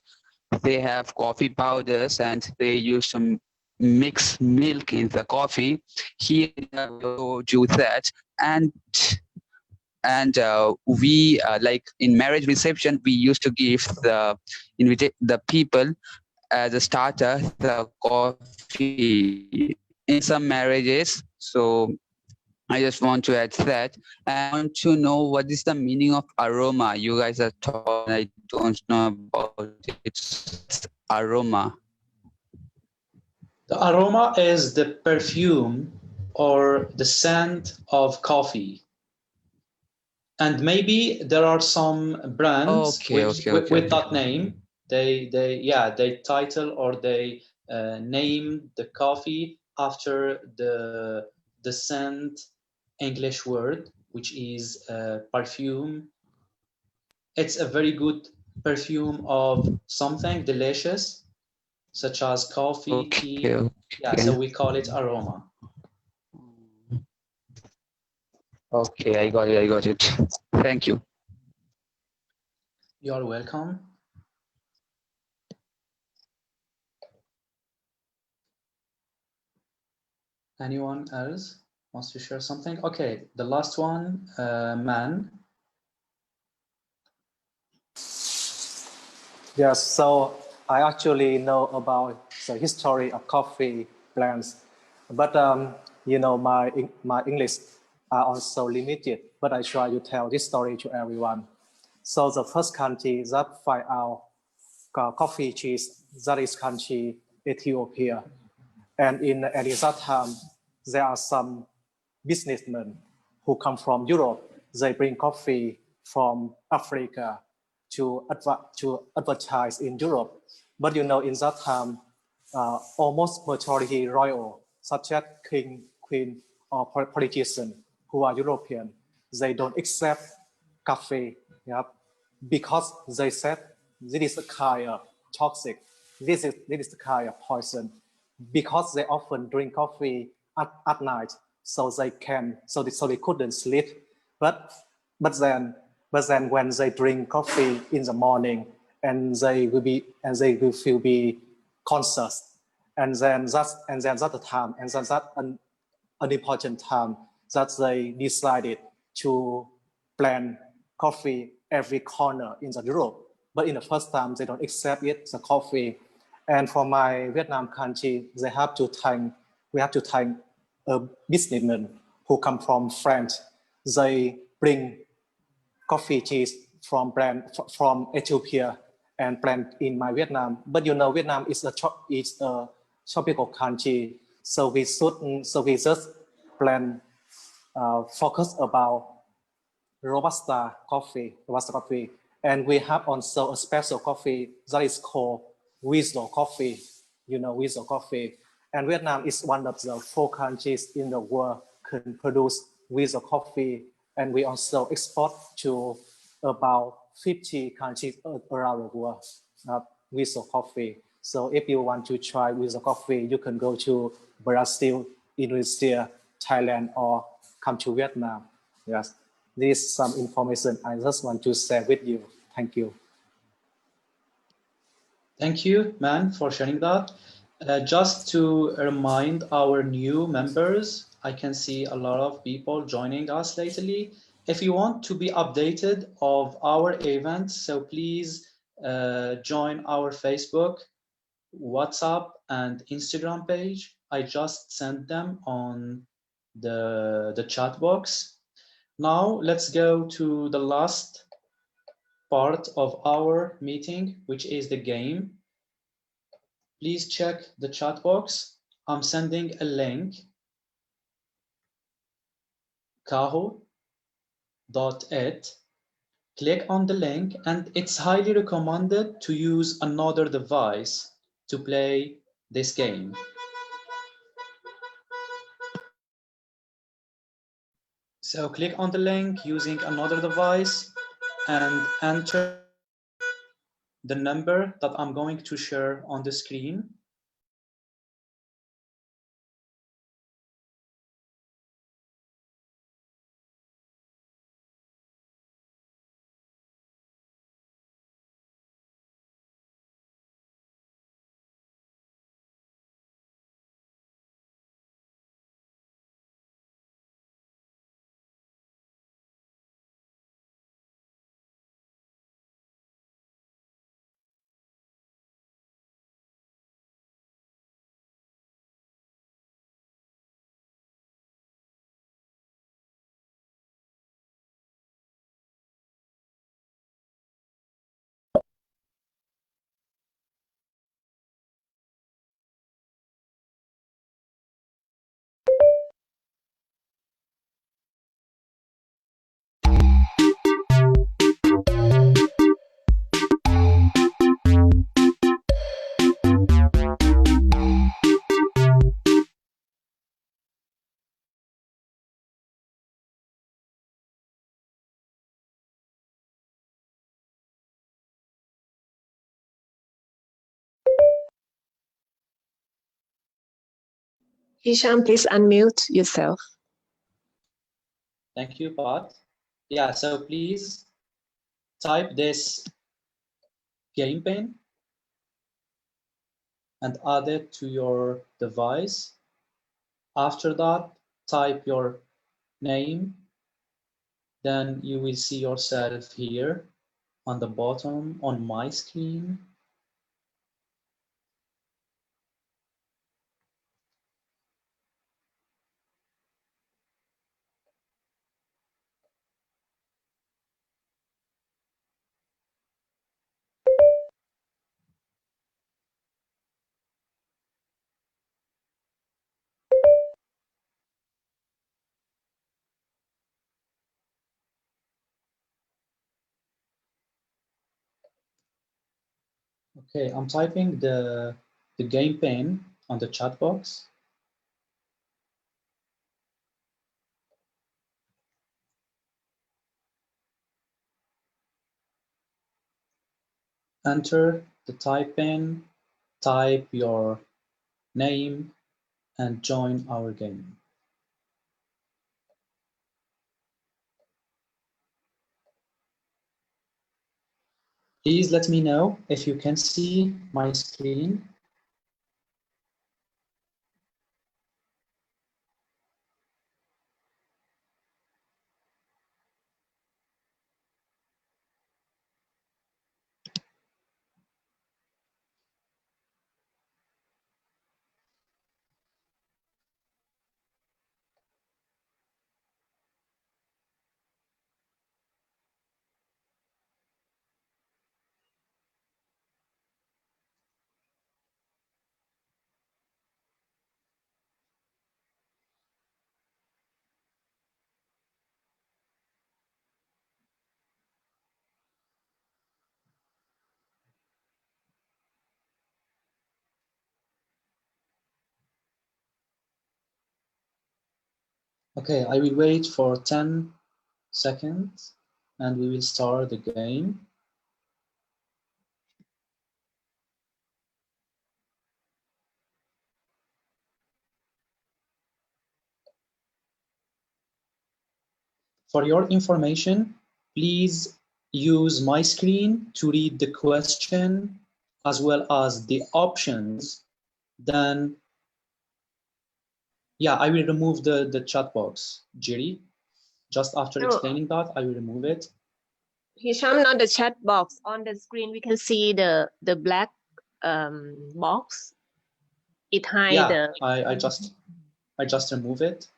they have coffee powders and they used to mix milk in the coffee. Here we do that, and we like in marriage reception we used to give the people as a starter the coffee in some marriages. So I just want to add that. I want to know what is the meaning of aroma. You guys are talking, I don't know about its aroma. The aroma is the perfume or the scent of coffee. And maybe there are some brands with that name. They title or they name the coffee after the scent English word, which is perfume. It's a very good perfume of something delicious, such as coffee, tea. Yeah, so we call it aroma. Okay, I got it. Thank you. You're welcome. Anyone else wants to share something? Okay, the last one, Man. Yes, so I actually know about the history of coffee plants, but you know my English are also limited. But I try to tell this story to everyone. So the first country that find out coffee cheese, that is country Ethiopia, and in at that time there are some businessmen who come from Europe. They bring coffee from Africa to advertise in Europe. But you know, in that time, almost majority royal, such as king, queen, or politicians who are European, they don't accept coffee, because they said this is a kind of toxic, this is the kind of poison, because they often drink coffee at night, so they couldn't sleep. But then when they drink coffee in the morning, and they will feel be conscious, and then that's the time, and then that an important time that they decided to plant coffee every corner in the Europe. But in the first time, they don't accept it, the coffee. And for my Vietnam country, we have to thank a businessman who come from France. They bring coffee cheese from Ethiopia and plant in my Vietnam. But you know, Vietnam is a tropical country, so we just plant focus about Robusta coffee, and we have also a special coffee that is called Weasel coffee. You know, Weasel coffee. And Vietnam is one of the 4 countries in the world can produce Weasel coffee. And we also export to about 50 countries around the world, Weasel coffee. So if you want to try Weasel coffee, you can go to Brazil, Indonesia, Thailand, or come to Vietnam. Yes, this is some information I just want to share with you. Thank you. Thank you, Man, for sharing that. Just to remind our new members, I can see a lot of people joining us lately. If you want to be updated of our events, so please join our Facebook, WhatsApp, and Instagram page. I just sent them on the chat box. Now let's go to the last part of our meeting, which is the game. Please check the chat box. I'm sending a link, kaho.it. Click on the link, and it's highly recommended to use another device to play this game. So click on the link using another device and enter the number that I'm going to share on the screen. Hisham, please unmute yourself. Thank you, Pat. Yeah, so please type this game pin and add it to your device. After that, type your name. Then you will see yourself here on the bottom on my screen. Okay, I'm typing the game pin on the chat box. Enter the type pin, type your name, and join our game. Please let me know if you can see my screen. Okay, I will wait for 10 seconds and we will start the game. For your information, please use my screen to read the question as well as the options then yeah, I will remove the chat box, Jiri. Just after No. explaining that, I will remove it. Hisham, not the chat box. On the screen, we can see the black box. It hides Yeah, the. I just remove it.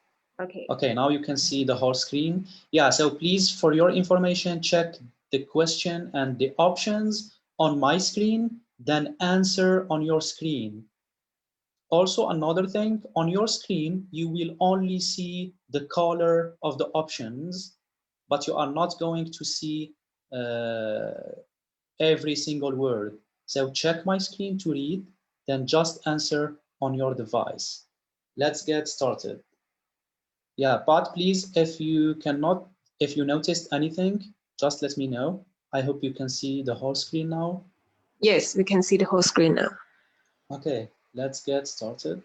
Okay. Okay, now you can see the whole screen. Yeah, so please, for your information, check the question and the options on my screen, then answer on your screen. Also, another thing, on your screen, you will only see the color of the options, but you are not going to see every single word. So check my screen to read, then just answer on your device. Let's get started. Yeah, but please, if you noticed anything, just let me know. I hope you can see the whole screen now. Yes, we can see the whole screen now. Okay, let's get started.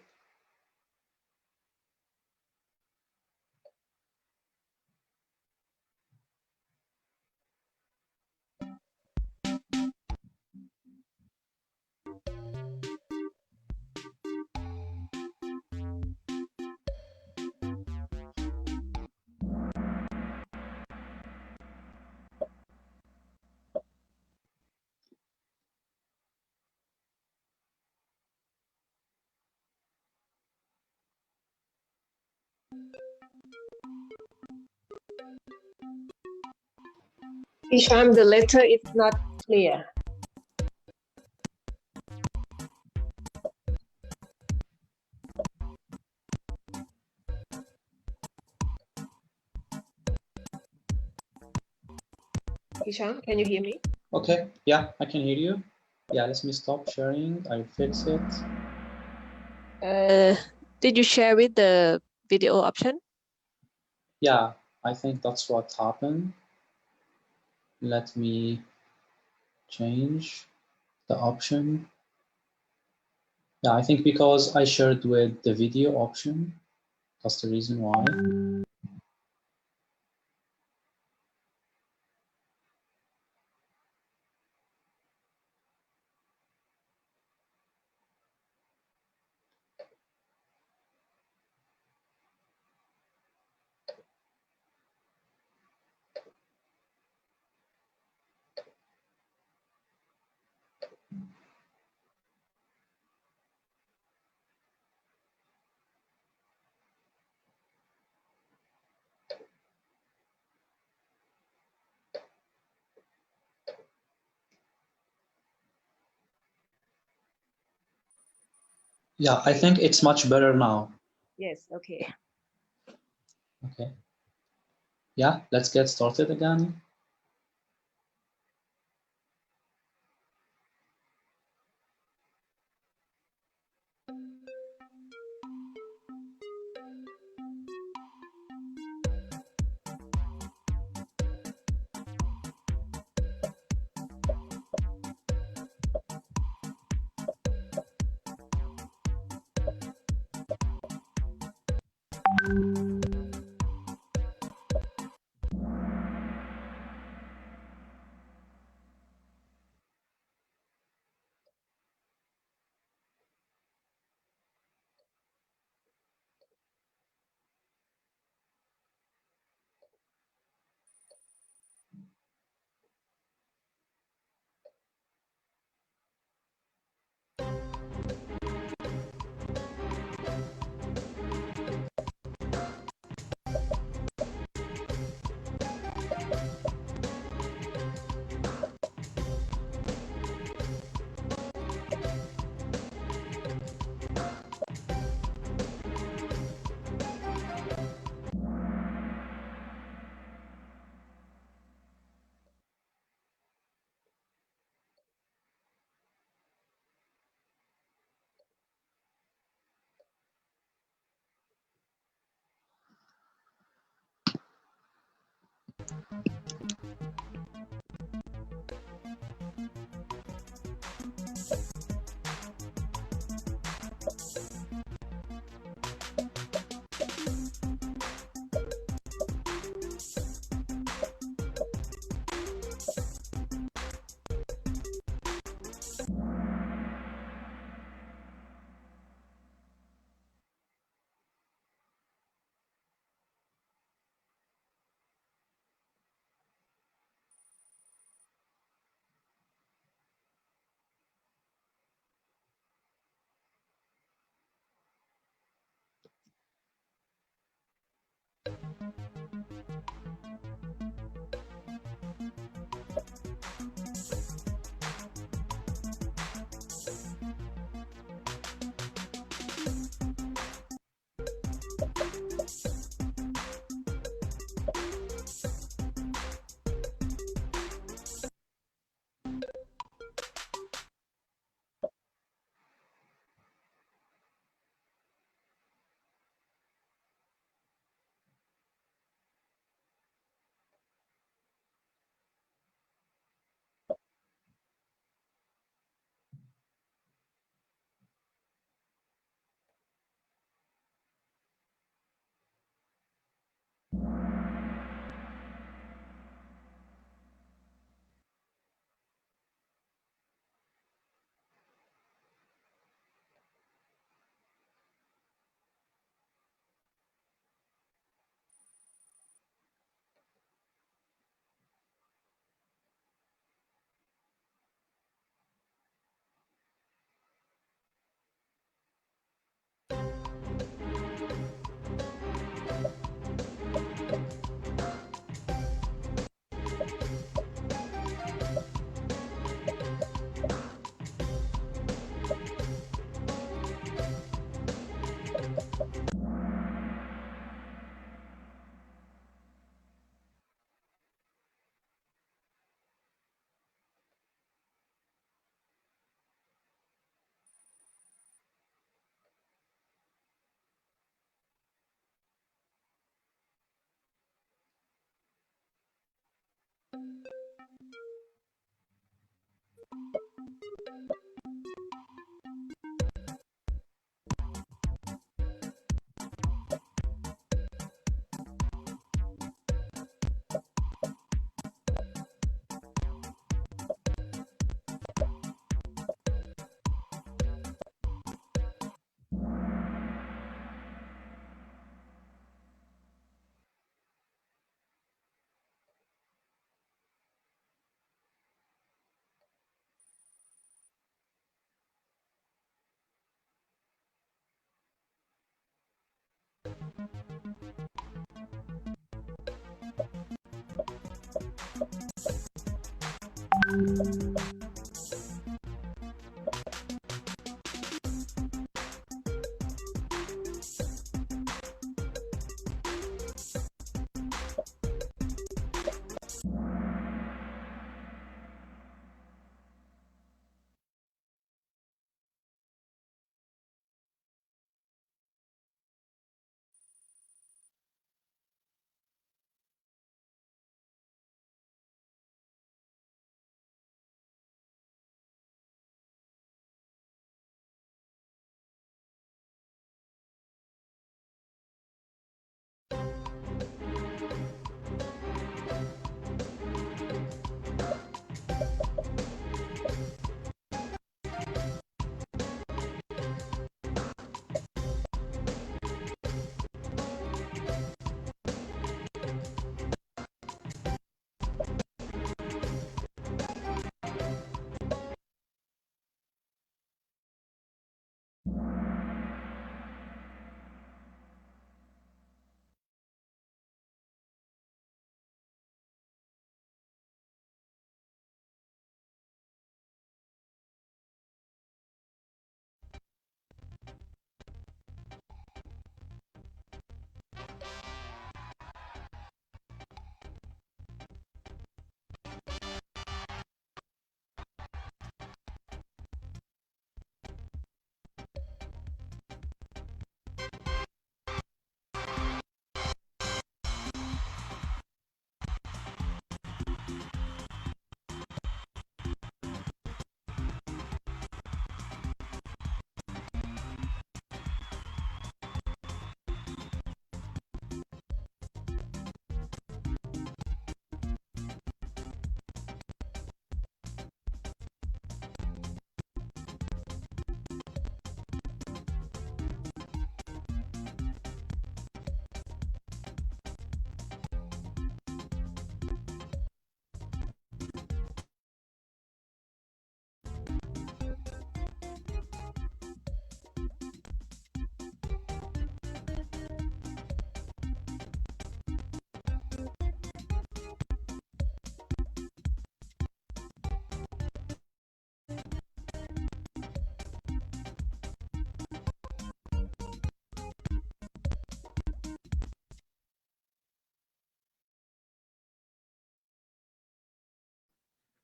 Hisham, the letter is not clear. Hisham, can you hear me? Okay, yeah, I can hear you. Yeah, let me stop sharing. I'll fix it. Did you share with the video option? Yeah, I think that's what happened. Let me change the option. Yeah, I think because I shared with the video option, that's the reason why. Yeah, I think it's much better now. Yes, okay. Okay. Yeah, let's get started again.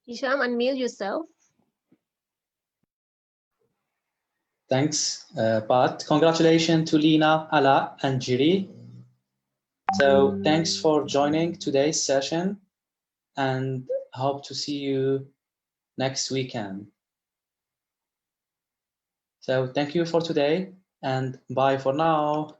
Hisham, unmute yourself. Thanks, Pat. Congratulations to Lina, Ala, and Jiri. So thanks for joining today's session and hope to see you next weekend. So thank you for today and bye for now.